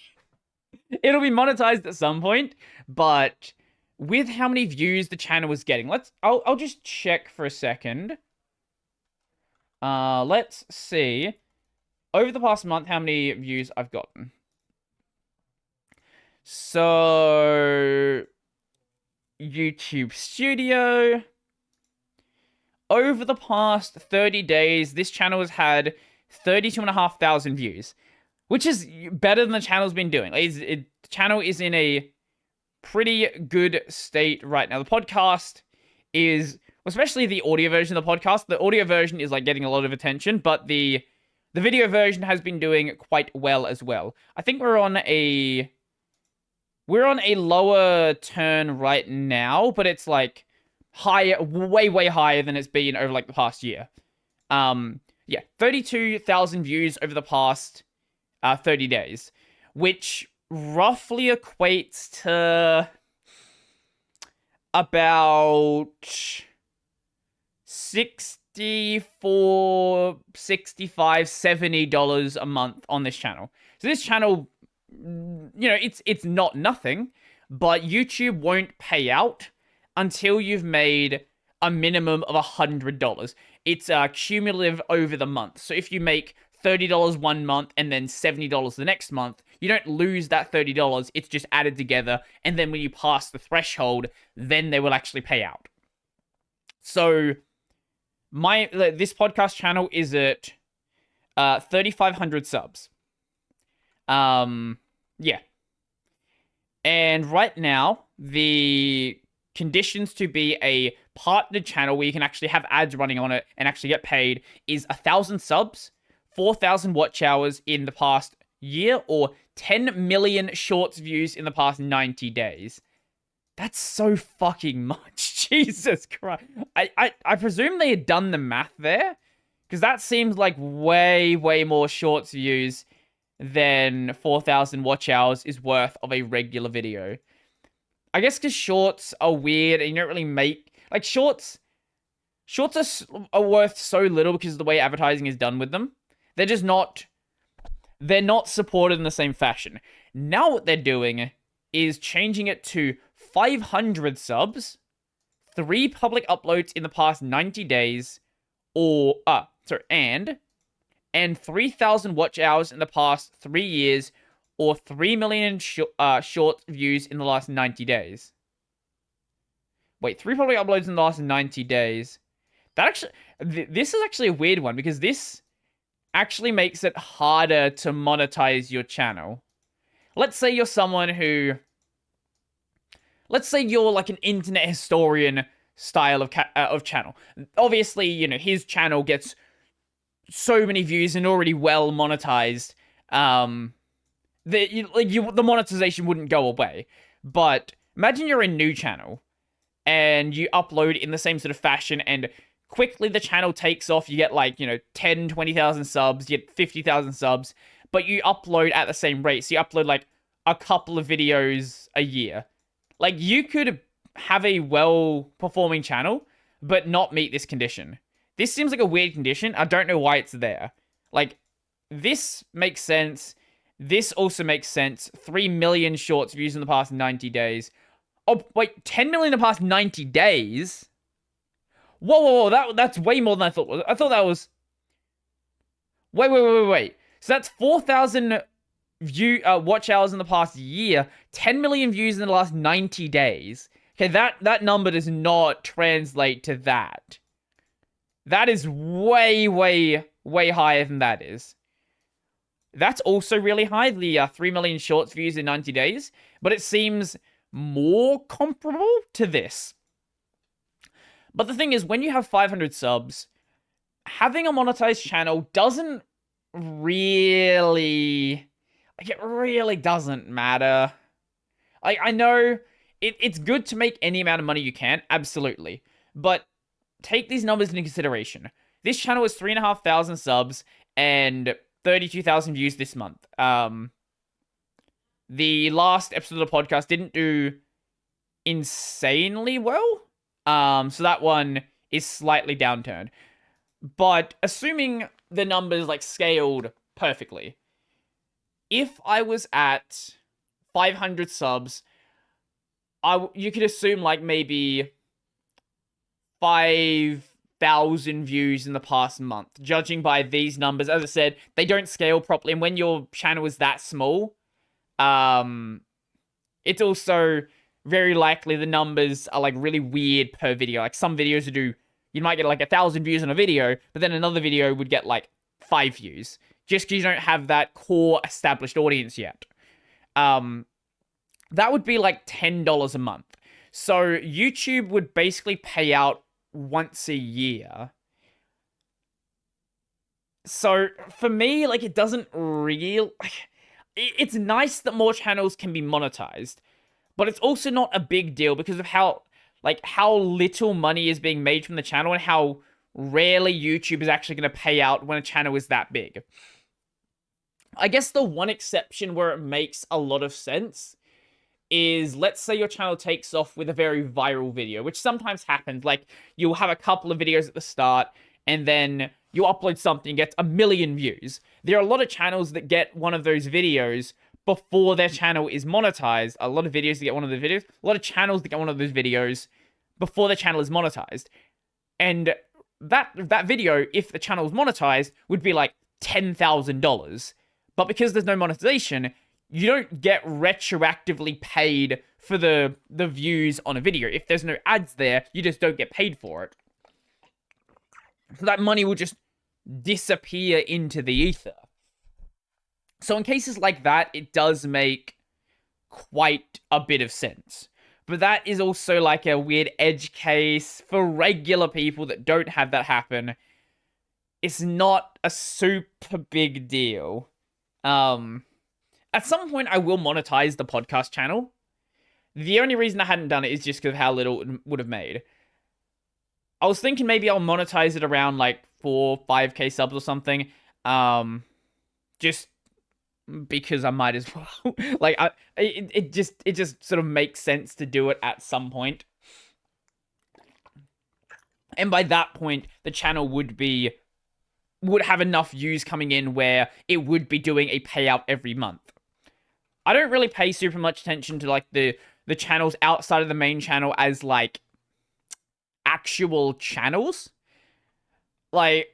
It'll be monetized at some point, but with how many views the channel was getting, I'll just check for a second. Let's see over the past month how many views I've gotten. So YouTube Studio, over the past 30 days, this channel has had 32,500 views, which is better than the channel's been doing. The channel is in a pretty good state right now. The podcast is, especially the audio version of the podcast, the audio version is like getting a lot of attention, but the video version has been doing quite well as well. I think we're on a lower turn right now, but it's like higher, way higher than it's been over like the past year. Yeah, 32,000 views over the past 30 days, which roughly equates to about $64, $65, $70 a month on this channel. So this channel, it's not nothing, but YouTube won't pay out until you've made a minimum of $100. It's cumulative over the month. So if you make $30 one month and then $70 the next month, you don't lose that $30. It's just added together. And then when you pass the threshold, then they will actually pay out. So this podcast channel is at 3,500 subs. Yeah. And right now, the conditions to be a partnered channel where you can actually have ads running on it and actually get paid is 1,000 subs, 4,000 watch hours in the past year, or 10 million shorts views in the past 90 days. That's so fucking much. Jesus Christ. I presume they had done the math there, because that seems like way more shorts views than 4,000 watch hours is worth of a regular video. I guess because shorts are weird and you don't really make... Like, shorts are worth so little because of the way advertising is done with them. They're just not... they're not supported in the same fashion. Now what they're doing is changing it to 500 subs, 3 public uploads in the past 90 days, and 3,000 watch hours in the past 3 years, or 3 million short views in the last 90 days. Wait, 3 public uploads in the last 90 days. That actually, this is actually a weird one, because this actually makes it harder to monetize your channel. Let's say you're someone who... Let's say you're like an internet historian style of channel. Obviously, you know, his channel gets so many views and already well monetized. The monetization wouldn't go away. But imagine you're a new channel and you upload in the same sort of fashion, and quickly the channel takes off. You get like, you know, 10, 20,000 subs, you get 50,000 subs, but you upload at the same rate. So you upload like a couple of videos a year. Like, you could have a well-performing channel, but not meet this condition. This seems like a weird condition. I don't know why it's there. Like, this makes sense. This also makes sense. 3 million shorts views in the past 90 days. Oh, wait, 10 million in the past 90 days? Whoa, that's way more than I thought. I thought that was... Wait. So that's 4,000... watch hours in the past year, 10 million views in the last 90 days. Okay, that number does not translate to that. That is way higher than that is. That's also really high, the 3 million shorts views in 90 days, but it seems more comparable to this. But the thing is, when you have 500 subs, having a monetized channel doesn't really... Like, it really doesn't matter. Like, I know it's good to make any amount of money you can, absolutely. But take these numbers into consideration. This channel has 3,500 subs and 32,000 views this month. The last episode of the podcast didn't do insanely well. So that one is slightly downturned. But assuming the numbers, like, scaled perfectly, if I was at 500 subs, you could assume like maybe 5,000 views in the past month, judging by these numbers. As I said, they don't scale properly, and when your channel is that small, it's also very likely the numbers are like really weird per video. Like, some videos you might get like 1,000 views on a video, but then another video would get like 5 views. Just because you don't have that core established audience yet. That would be like $10 a month. So YouTube would basically pay out once a year. So for me, like, it doesn't really... It's nice that more channels can be monetized, but it's also not a big deal because of how little money is being made from the channel and how rarely YouTube is actually going to pay out when a channel is that big. I guess the one exception where it makes a lot of sense is, let's say your channel takes off with a very viral video, which sometimes happens. Like, you'll have a couple of videos at the start, and then you upload something and gets 1 million views. There are a lot of channels that get one of those videos before their channel is monetized. A lot of videos that get one of those videos. A lot of channels that get one of those videos before their channel is monetized. And that video, if the channel is monetized, would be like $10,000. But because there's no monetization, you don't get retroactively paid for the views on a video. If there's no ads there, you just don't get paid for it. So that money will just disappear into the ether. So in cases like that, it does make quite a bit of sense. But that is also like a weird edge case for regular people that don't have that happen. It's not a super big deal. At some point, I will monetize the podcast channel. The only reason I hadn't done it is just because of how little it would have made. I was thinking maybe I'll monetize it around like 4, 5k subs or something. Just because I might as well. Like, it just sort of makes sense to do it at some point. And by that point, the channel would be would have enough views coming in where it would be doing a payout every month. I don't really pay super much attention to like the channels outside of the main channel as like actual channels. Like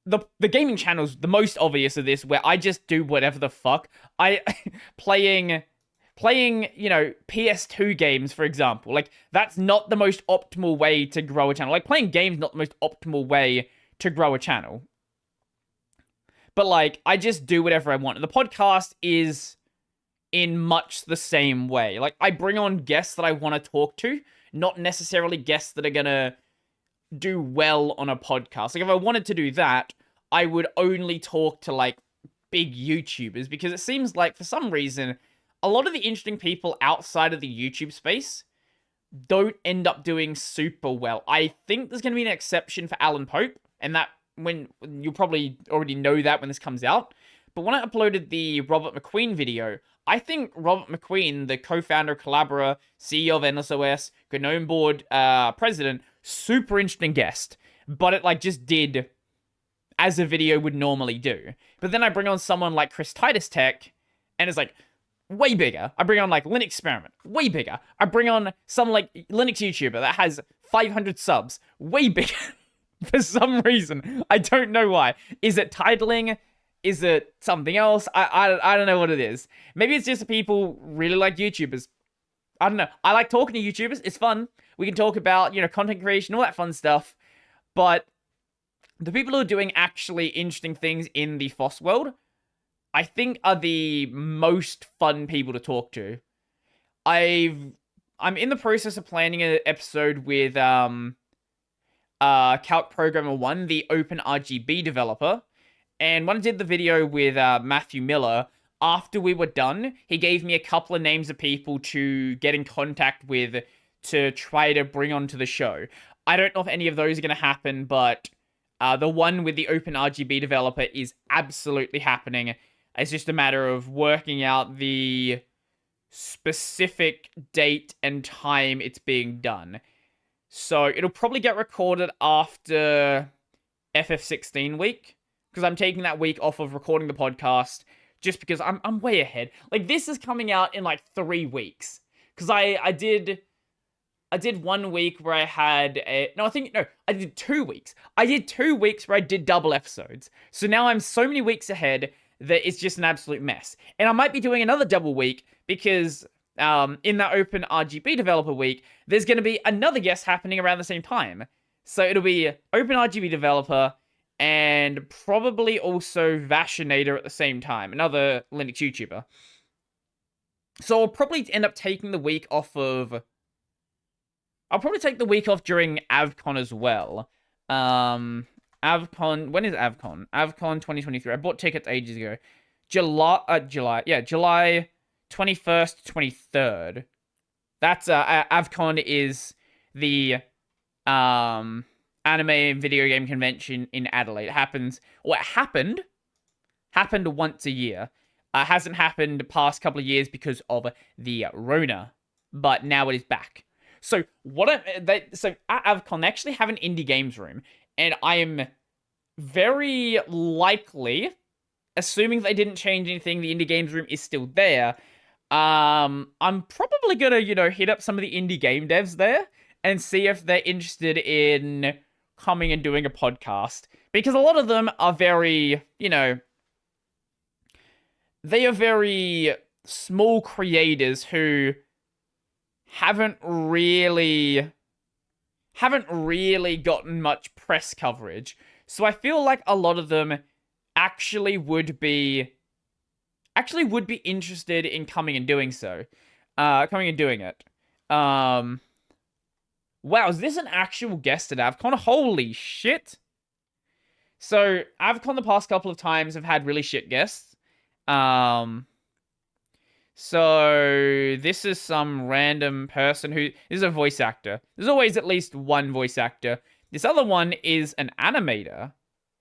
the gaming channel's the most obvious of this, where I just do whatever the fuck. I playing, you know, PS2 games, for example. Like, that's not the most optimal way to grow a channel. Like, playing games not the most optimal way to grow a channel. But, like, I just do whatever I want. And the podcast is in much the same way. Like, I bring on guests that I want to talk to, not necessarily guests that are gonna do well on a podcast. Like, if I wanted to do that, I would only talk to, like, big YouTubers, because it seems like, for some reason, a lot of the interesting people outside of the YouTube space don't end up doing super well. I think there's going to be an exception for Alan Pope, and that, when you'll probably already know that when this comes out. But when I uploaded the Robert McQueen video, I think Robert McQueen, the co-founder, collaborator, CEO of NSOS, GNOME board president, super interesting guest. But it, like, just did as a video would normally do. But then I bring on someone like Chris Titus Tech, and it's like, way bigger. I bring on, like, Linux Experiment, way bigger. I bring on some, like, Linux YouTuber that has 500 subs, way bigger. For some reason. I don't know why. Is it titling? Is it something else? I don't know what it is. Maybe it's just that people really like YouTubers. I don't know. I like talking to YouTubers. It's fun. We can talk about, you know, content creation, all that fun stuff. But the people who are doing actually interesting things in the FOSS world, I think, are the most fun people to talk to. I'm in the process of planning an episode with Calc Programmer 1, the Open RGB developer. And when I did the video with Matthew Miller, after we were done, he gave me a couple of names of people to get in contact with to try to bring onto the show. I don't know if any of those are going to happen, but the one with the Open RGB developer is absolutely happening. It's just a matter of working out the specific date and time it's being done. So it'll probably get recorded after FF16 week, because I'm taking that week off of recording the podcast just because I'm way ahead. Like, this is coming out in like 3 weeks, because I did 1 week where I had I did 2 weeks. I did 2 weeks where I did double episodes. So now I'm so many weeks ahead that it's just an absolute mess. And I might be doing another double week because in that Open RGB developer week, there's going to be another guest happening around the same time. So it'll be Open RGB developer and probably also Vashinator at the same time, another Linux YouTuber. So I'll probably end up taking the week off of... I'll probably take the week off during AvCon as well. AvCon... When is AvCon? AvCon 2023. I bought tickets ages ago. July 21st, 23rd. That's, AvCon is the, anime and video game convention in Adelaide. It happened once a year. Hasn't happened the past couple of years because of the Rona, but now it is back. So at AvCon, they actually have an indie games room, and I am very likely, assuming they didn't change anything, the indie games room is still there. I'm probably gonna, you know, hit up some of the indie game devs there and see if they're interested in coming and doing a podcast, because a lot of them are very, you know, they are very small creators who haven't really gotten much press coverage. So I feel like a lot of them actually would be interested in coming and doing so. Coming and doing it. Wow, is this an actual guest at AvCon? Holy shit. So, AvCon the past couple of times have had really shit guests. So, this is some random person this is a voice actor. There's always at least one voice actor. This other one is an animator.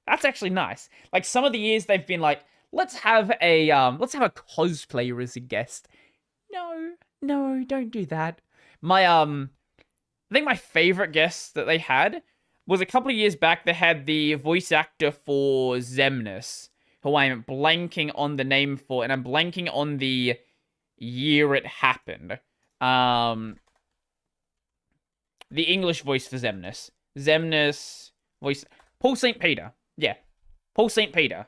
That's actually nice. Like, some of the years they've been like, let's have a cosplayer as a guest. No, don't do that. I think my favorite guest that they had was a couple of years back. They had the voice actor for Xemnas, who I'm blanking on the name for, and I'm blanking on the year it happened. The English voice for Xemnas. Xemnas voice. Paul St. Peter. Yeah. Paul St. Peter.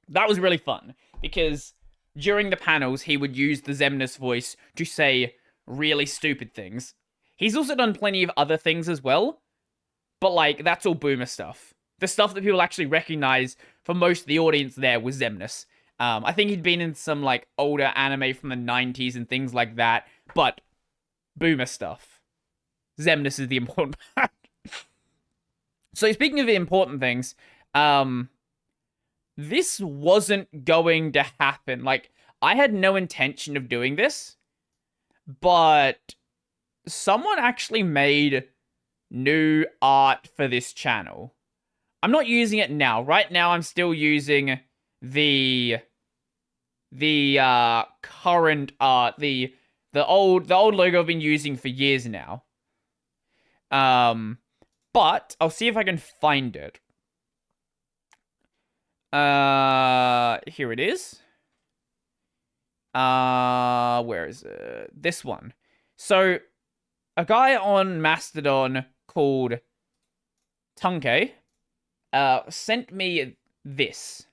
That was really fun because during the panels, he would use the Xemnas voice to say really stupid things. He's also done plenty of other things as well, but like, that's all boomer stuff. The stuff that people actually recognize for most of the audience there was Xemnas. I think he'd been in some like older anime from the 90s and things like that, but boomer stuff. Xemnas is the important part. So speaking of the important things, this wasn't going to happen. Like, I had no intention of doing this, but someone actually made new art for this channel. I'm not using it now. Right now, I'm still using the current art, the old logo I've been using for years now. But I'll see if I can find it. Here it is. Where is it? This one. So, a guy on Mastodon called Tunke, sent me this.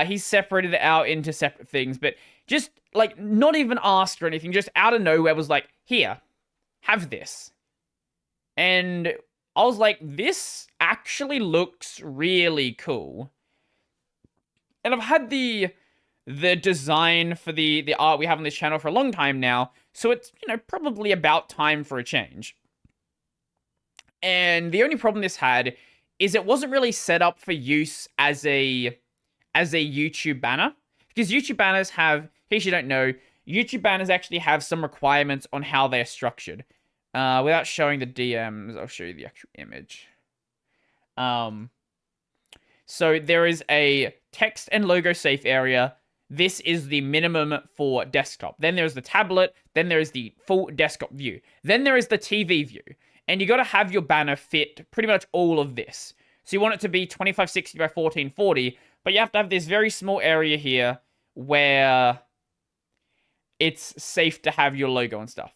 He's separated it out into separate things, but just, like, not even asked or anything, just out of nowhere was like, here, have this. And I was like, this actually looks really cool. And I've had the design for the art we have on this channel for a long time now, so it's, you know, probably about time for a change. And the only problem this had is it wasn't really set up for use as a YouTube banner. Because YouTube banners have, in case you don't know, YouTube banners actually have some requirements on how they're structured. Without showing the DMs, I'll show you the actual image. So there is a text and logo safe area. This is the minimum for desktop. Then there's the tablet. Then there's the full desktop view. Then there is the TV view. And you got to have your banner fit pretty much all of this. So you want it to be 2560 by 1440, but you have to have this very small area here where it's safe to have your logo and stuff,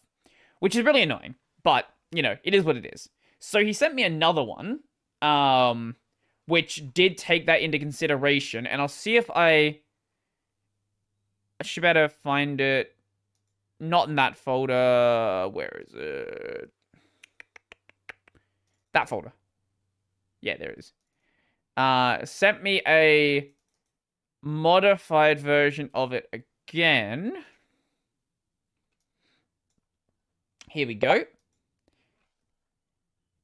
which is really annoying. But, you know, it is what it is. So he sent me another one, which did take that into consideration. And I'll see if I should better find it. Not in that folder. Where is it? That folder. Yeah, there it is. Sent me a modified version of it again. Here we go.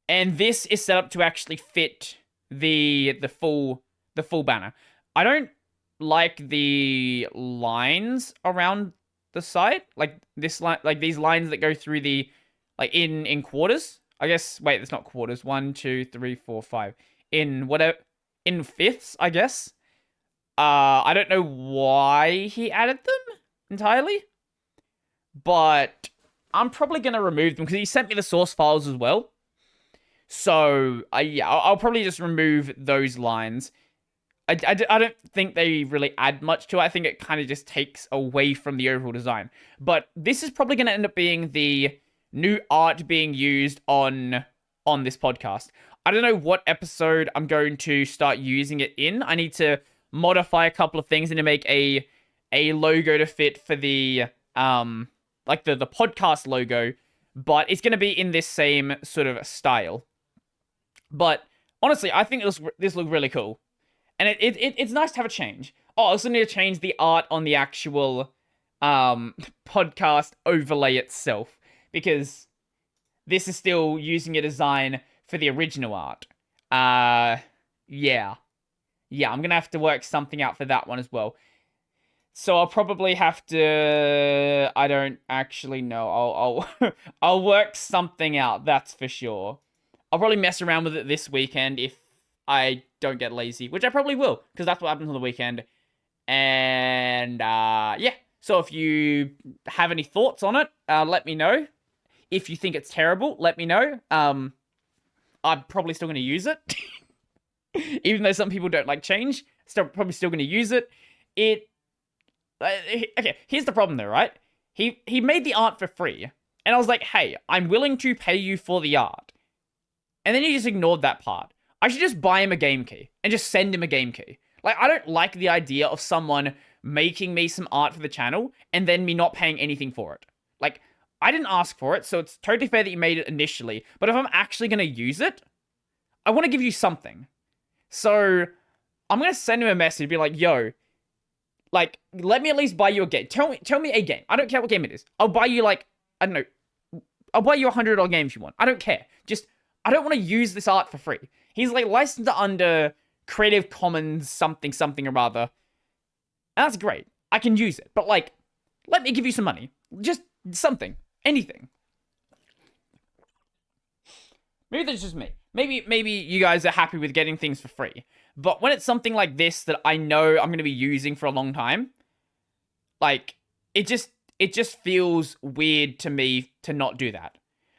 And this is set up to actually fit the full banner. I don't like the lines around the side, like this line, like these lines that go through the, like in quarters. I guess, wait, it's not quarters. 1, 2, 3, 4, 5. In whatever, in fifths, I guess. I don't know why he added them entirely, but I'm probably gonna remove them because he sent me the source files as well. So, yeah, I'll probably just remove those lines. I don't think they really add much to it. I think it kind of just takes away from the overall design. But this is probably going to end up being the new art being used on this podcast. I don't know what episode I'm going to start using it in. I need to modify a couple of things and to make a logo to fit for the, like the podcast logo. But it's going to be in this same sort of style. But honestly, I think this looks really cool. And it's nice to have a change. Oh, I also need to change the art on the actual podcast overlay itself. Because this is still using a design for the original art. Yeah. Yeah, I'm going to have to work something out for that one as well. So I'll probably have to... I don't actually know. I'll work something out, that's for sure. I'll probably mess around with it this weekend if I don't get lazy, which I probably will, because that's what happens on the weekend. And, yeah. So if you have any thoughts on it, let me know. If you think it's terrible, let me know. I'm probably still going to use it. Even though some people don't like change, probably still going to use it. Okay, here's the problem though, right? He made the art for free. And I was like, hey, I'm willing to pay you for the art. And then he just ignored that part. I should just buy him a game key and just send him a game key. Like, I don't like the idea of someone making me some art for the channel and then me not paying anything for it. Like, I didn't ask for it, so it's totally fair that you made it initially. But if I'm actually going to use it, I want to give you something. So, I'm going to send him a message, be like, yo, like, let me at least buy you a game. Tell me a game. I don't care what game it is. I'll buy you, like, I don't know. I'll buy you a $100 game if you want. I don't care. Just, I don't want to use this art for free. He's, like, licensed under Creative Commons something or other. And that's great. I can use it. But, like, let me give you some money. Just something. Anything. Maybe that's just me. Maybe you guys are happy with getting things for free. But when it's something like this that I know I'm going to be using for a long time, like, it just feels weird to me to not do that.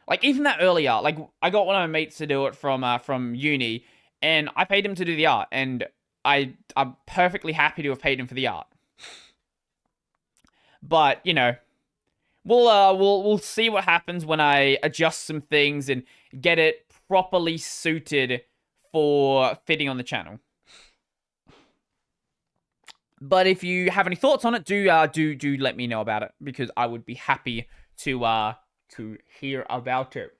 Like, even that early art, like, I got one of my mates to do it from uni, and I paid him to do the art, and I'm perfectly happy to have paid him for the art. But, you know, we'll see what happens when I adjust some things and get it properly suited for fitting on the channel. But if you have any thoughts on it, do let me know about it, because I would be happy to hear about it.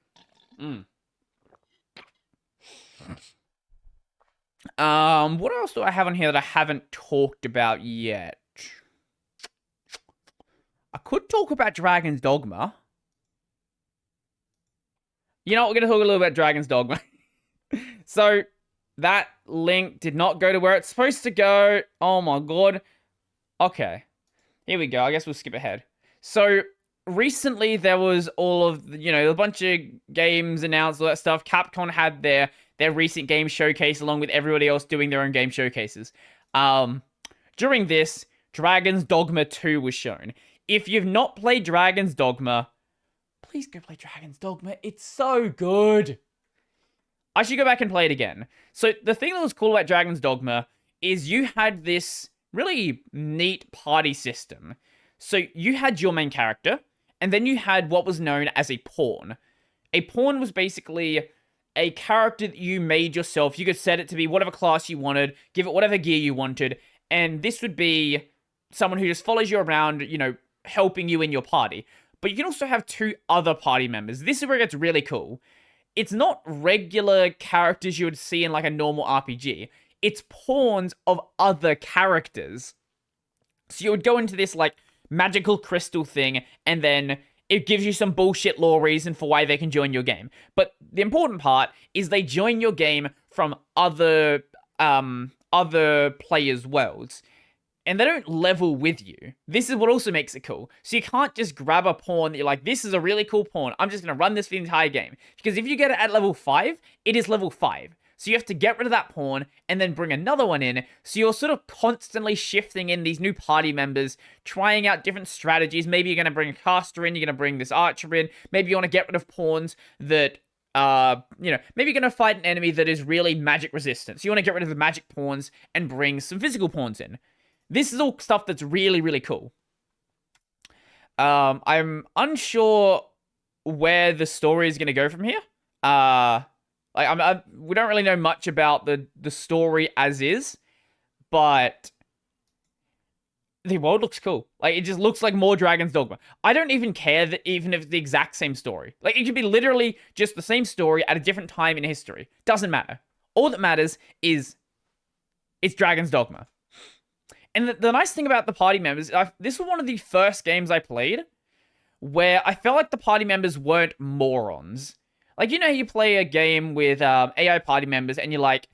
What else do I have on here that I haven't talked about yet? I could talk about Dragon's Dogma. You know what? We're going to talk a little about Dragon's Dogma. So, that link did not go to where it's supposed to go. Oh my god. Okay. Here we go. I guess we'll skip ahead. So, recently there was all of, you know, a bunch of games announced, all that stuff. Capcom had their recent game showcase along with everybody else doing their own game showcases. During this, Dragon's Dogma 2 was shown. If you've not played Dragon's Dogma, please go play Dragon's Dogma. It's so good. I should go back and play it again. So the thing that was cool about Dragon's Dogma is you had this really neat party system. So you had your main character, and then you had what was known as a pawn. A pawn was basically a character that you made yourself. You could set it to be whatever class you wanted, give it whatever gear you wanted, and this would be someone who just follows you around, you know, helping you in your party. But you can also have two other party members. This is where it gets really cool. It's not regular characters you would see in like a normal RPG. It's pawns of other characters. So you would go into this like magical crystal thing, and then it gives you some bullshit lore reason for why they can join your game. But the important part is they join your game from other players' worlds. And they don't level with you. This is what also makes it cool. So you can't just grab a pawn that you're like, this is a really cool pawn. I'm just going to run this for the entire game. Because if you get it at level 5, it is level 5. So you have to get rid of that pawn and then bring another one in. So you're sort of constantly shifting in these new party members, trying out different strategies. Maybe you're going to bring a caster in, you're going to bring this archer in. Maybe you want to get rid of pawns that, you know, maybe you're going to fight an enemy that is really magic resistant. So you want to get rid of the magic pawns and bring some physical pawns in. This is all stuff that's really, really cool. I'm unsure where the story is going to go from here. We don't really know much about the story as is, but the world looks cool. Like, it just looks like more Dragon's Dogma. I don't even care that even if it's the exact same story. Like, it could be literally just the same story at a different time in history. Doesn't matter. All that matters is it's Dragon's Dogma. And the nice thing about the party members, this was one of the first games I played where I felt like the party members weren't morons. Like, you know, you play a game with AI party members and you're like,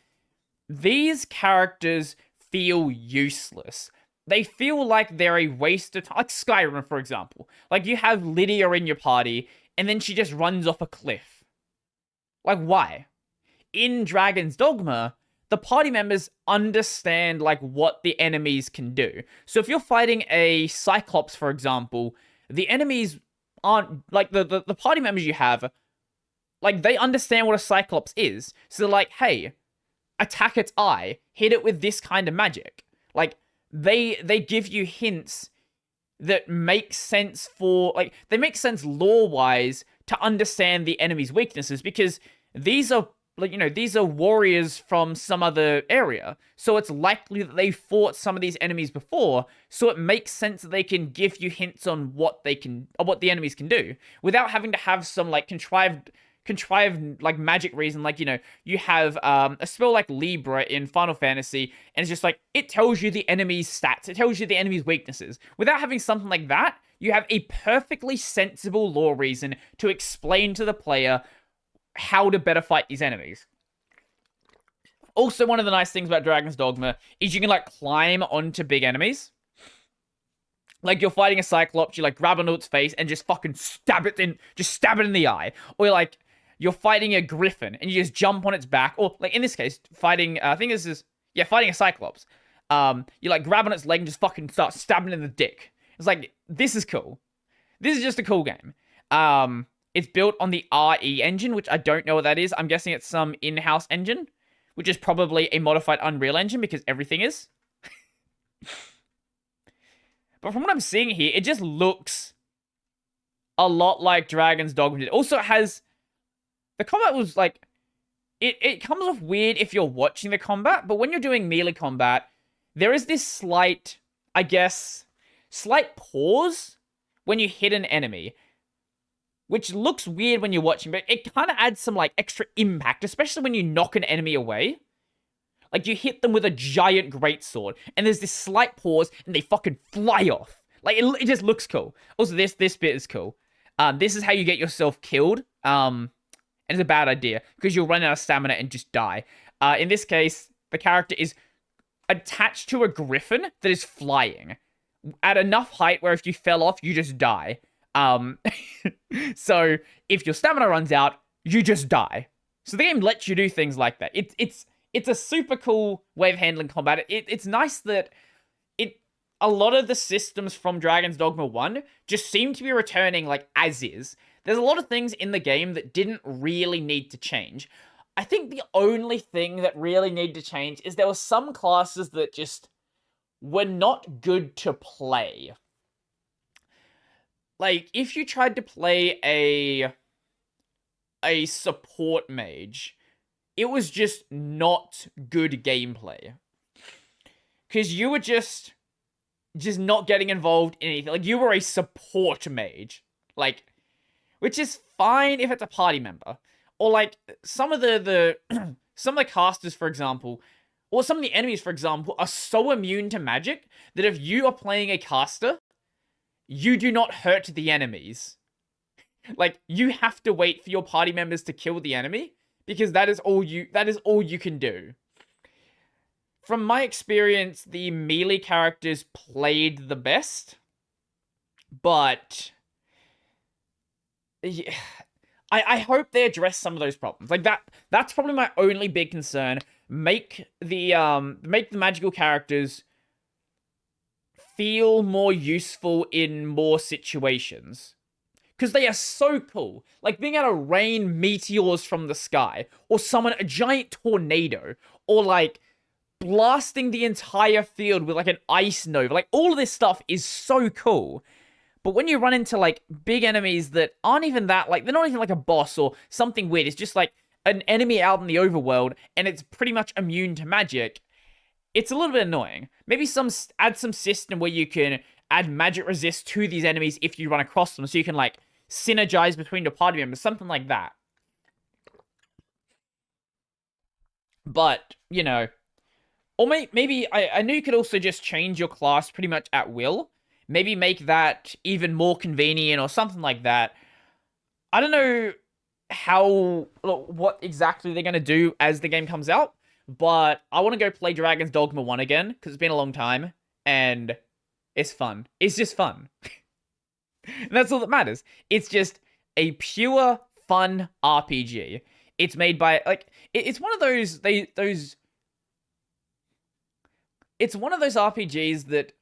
these characters feel useless. They feel like they're a waste of time. Like Skyrim, for example. Like, you have Lydia in your party and then she just runs off a cliff. Like, why? In Dragon's Dogma, the party members understand, like, what the enemies can do. So if you're fighting a Cyclops, for example, the enemies aren't, like, the party members you have, like, they understand what a Cyclops is. So they're like, hey, attack its eye, hit it with this kind of magic. Like, they give you hints that make sense for, like, they make sense lore-wise to understand the enemy's weaknesses, because these are, like, you know, these are warriors from some other area. So it's likely that they fought some of these enemies before, so it makes sense that they can give you hints on what they can, or what the enemies can do, without having to have some, like, contrived like magic reason. Like, you know, you have a spell like Libra in Final Fantasy, and it's just like, it tells you the enemy's stats, it tells you the enemy's weaknesses. Without having something like that, you have a perfectly sensible lore reason to explain to the player how to better fight these enemies. Also, one of the nice things about Dragon's Dogma is you can, like, climb onto big enemies. Like, you're fighting a Cyclops, you, like, grab onto its face and just fucking stab it in the eye. Or, like, you're fighting a Griffin and you just jump on its back. Or, like, in this case, fighting, I think this is, yeah, fighting a Cyclops. You, like, grab on its leg and just fucking start stabbing it in the dick. It's like, this is cool. This is just a cool game. It's built on the RE engine, which I don't know what that is. I'm guessing it's some in-house engine, which is probably a modified Unreal Engine, because everything is. But from what I'm seeing here, it just looks a lot like Dragon's Dogma did. Also, it has, the combat was like, it comes off weird if you're watching the combat, but when you're doing melee combat, there is this slight, I guess, slight pause when you hit an enemy, which looks weird when you're watching, but it kind of adds some, like, extra impact, especially when you knock an enemy away. Like, you hit them with a giant greatsword, and there's this slight pause, and they fucking fly off. Like, it just looks cool. Also, this bit is cool. This is how you get yourself killed. And it's a bad idea, because you'll run out of stamina and just die. In this case, the character is attached to a griffin that is flying at enough height where if you fell off, you just die. So if your stamina runs out, you just die. So the game lets you do things like that. It's a super cool way of handling combat. It's nice that a lot of the systems from Dragon's Dogma 1 just seem to be returning, like, as is. There's a lot of things in the game that didn't really need to change. I think the only thing that really needed to change is there were some classes that just were not good to play. Like, if you tried to play a support mage, it was just not good gameplay. Because you were just not getting involved in anything. Like, you were a support mage. Like, which is fine if it's a party member. Or, like, some of the some of the casters, for example, or some of the enemies, for example, are so immune to magic that if you are playing a caster, you do not hurt the enemies. Like, you have to wait for your party members to kill the enemy, because that is all you can do. From my experience, the melee characters played the best, but yeah, I hope they address some of those problems. Like, that's probably my only big concern. Make the magical characters feel more useful in more situations. Because they are so cool. Like, being able to rain meteors from the sky, or summon a giant tornado, or, like, blasting the entire field with, like, an ice nova. Like, all of this stuff is so cool. But when you run into, like, big enemies that aren't even that, like, they're not even like a boss or something weird. It's just, like, an enemy out in the overworld, and it's pretty much immune to magic. It's a little bit annoying. Maybe add some system where you can add magic resist to these enemies if you run across them, so you can, like, synergize between your party members, something like that. But, you know, or maybe I know you could also just change your class pretty much at will. Maybe make that even more convenient or something like that. I don't know what exactly they're going to do as the game comes out, but I want to go play Dragon's Dogma 1 again, because it's been a long time, and it's fun. It's just fun. And that's all that matters. It's just a pure, fun RPG. It's made by, like, it's one of those, it's one of those RPGs that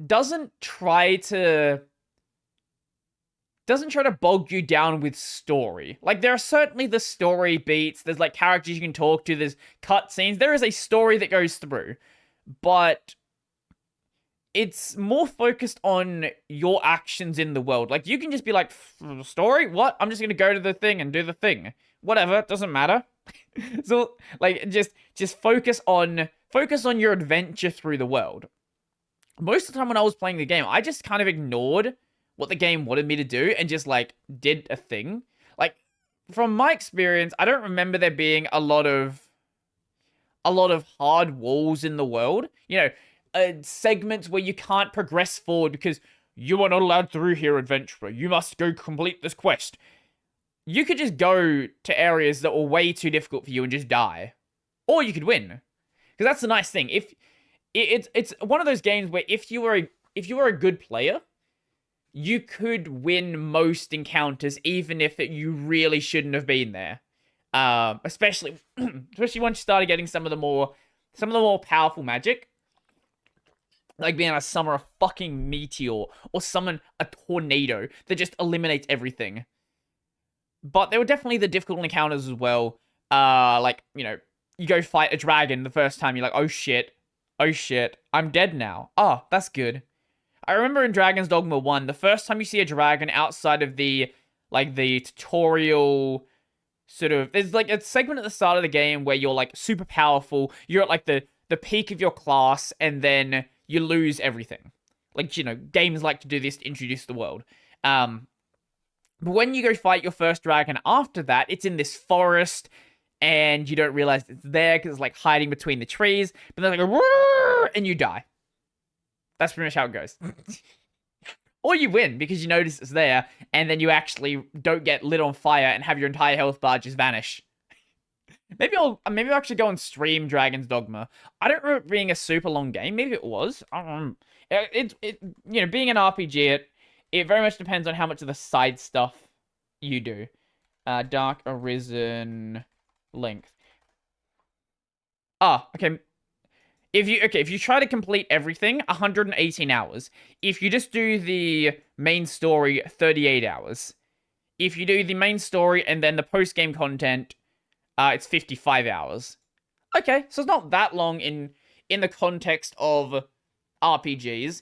doesn't try to doesn't try to bog you down with story. Like, there are certainly the story beats, there's like characters you can talk to, there's cutscenes, there is a story that goes through, but it's more focused on your actions in the world. Like, you can just be like, story? What? I'm just gonna go to the thing and do the thing. Whatever, it doesn't matter. So, like, just focus on your adventure through the world. Most of the time when I was playing the game, I just kind of ignored what the game wanted me to do and just, like, did a thing. Like, from my experience, I don't remember there being a lot of hard walls in the world. You know, segments where you can't progress forward because you are not allowed through here, adventurer. You must go complete this quest. You could just go to areas that were way too difficult for you and just die. Or you could win. Because that's the nice thing. If it's one of those games where if you were a good player, you could win most encounters even if you really shouldn't have been there. Especially once you started getting some of the more powerful magic. Like being able to summon a fucking meteor or summon a tornado that just eliminates everything. But there were definitely the difficult encounters as well. Like, you know, you go fight a dragon the first time, you're like, oh shit, I'm dead now. Oh, that's good. I remember in Dragon's Dogma 1, the first time you see a dragon outside of the tutorial sort of, there's like a segment at the start of the game where you're like super powerful, you're at like the peak of your class, and then you lose everything. Like, you know, games like to do this to introduce the world. But when you go fight your first dragon after that, it's in this forest, and you don't realize it's there because it's like hiding between the trees. But then like, and you die. That's pretty much how it goes. Or you win because you notice it's there, and then you actually don't get lit on fire and have your entire health bar just vanish. Maybe I'll actually go and stream Dragon's Dogma. I don't remember it being a super long game. Maybe it was. I don't know. It you know, being an RPG, it very much depends on how much of the side stuff you do. Dark Arisen length. Okay. If you try to complete everything, 118 hours. If you just do the main story, 38 hours. If you do the main story and then the post-game content, it's 55 hours. Okay, so it's not that long in the context of RPGs.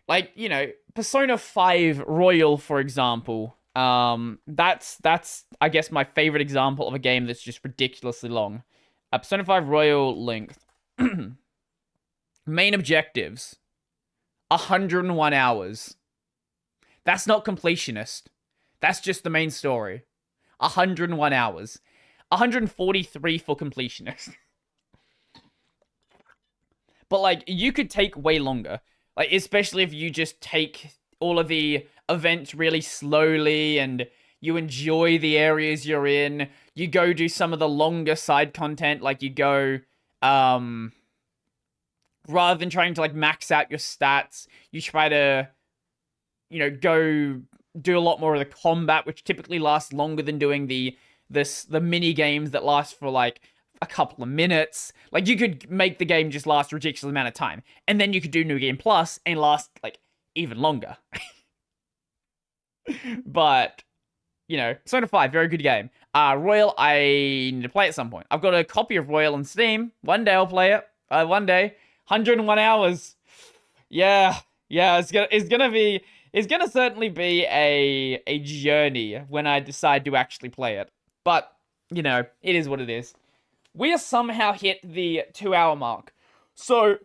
Like, you know, Persona 5 Royal, for example. That's I guess my favorite example of a game that's just ridiculously long. Persona 5 Royal length. Main objectives. 101 hours. That's not completionist. That's just the main story. 101 hours. 143 for completionist. But, like, you could take way longer. Like, especially if you just take all of the events really slowly and you enjoy the areas you're in. You go do some of the longer side content. Like, you go, rather than trying to, like, max out your stats, you try to, you know, go do a lot more of the combat, which typically lasts longer than doing the mini games that last for, like, a couple of minutes. Like, you could make the game just last a ridiculous amount of time. And then you could do New Game Plus and last, like, even longer. But, you know, Persona 5, very good game. Royal, I need to play at some point. I've got a copy of Royal on Steam. One day I'll play it. One day. 101 hours. Yeah, it's gonna certainly be a journey when I decide to actually play it. But, you know, it is what it is. We have somehow hit the 2-hour mark. So,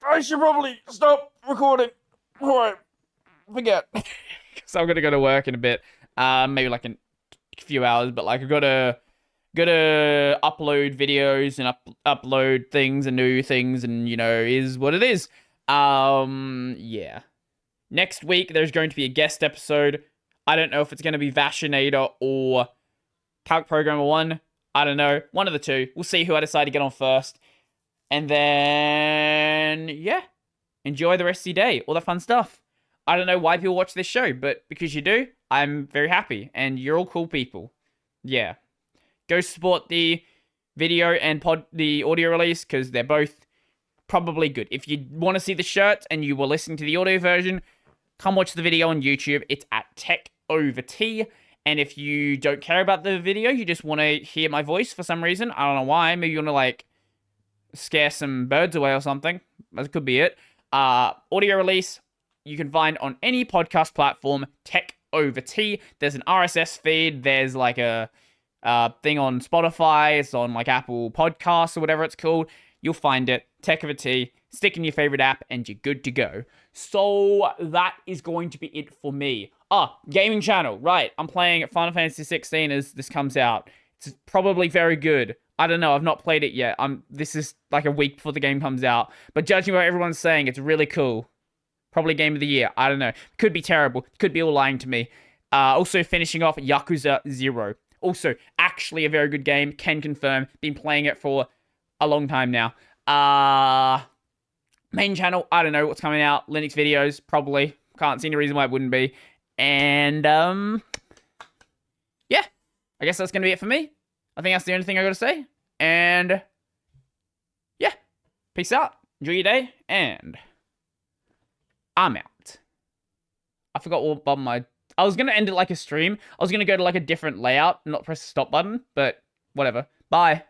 I should probably stop recording. Alright, forget. So I'm gonna go to work in a bit. Maybe like in a few hours, but like I've gotta upload videos and upload things and new things, and you know, is what it is. Yeah. Next week there's going to be a guest episode. I don't know if it's gonna be Vashinator or Calc Programmer 1. I don't know. One of the two. We'll see who I decide to get on first. And then, yeah. Enjoy the rest of your day. All that fun stuff. I don't know why people watch this show, but because you do, I'm very happy. And you're all cool people. Yeah. Go support the video and the audio release, because they're both probably good. If you want to see the shirt and you were listening to the audio version, come watch the video on YouTube. It's at techovert. And if you don't care about the video, you just want to hear my voice for some reason, I don't know why, maybe you want to, like, scare some birds away or something. That could be it. Audio release, you can find on any podcast platform, techovert. There's an RSS feed. There's, like, a thing on Spotify. It's on, like, Apple Podcasts or whatever it's called. You'll find it. Techivity. Stick in your favorite app, and you're good to go. So that is going to be it for me. Gaming channel. Right. I'm playing Final Fantasy 16 as this comes out. It's probably very good. I don't know. I've not played it yet. This is like a week before the game comes out. But judging by what everyone's saying, it's really cool. Probably game of the year. I don't know. Could be terrible. Could be all lying to me. Also finishing off Yakuza 0. Also, actually a very good game. Can confirm. Been playing it for a long time now. Main channel. I don't know what's coming out. Linux videos. Probably. Can't see any reason why it wouldn't be. And, yeah. I guess that's going to be it for me. I think that's the only thing I got to say. And, yeah. Peace out. Enjoy your day. And I'm out. I forgot what button I was going to end it like a stream. I was going to go to like a different layout and not press the stop button. But, whatever. Bye.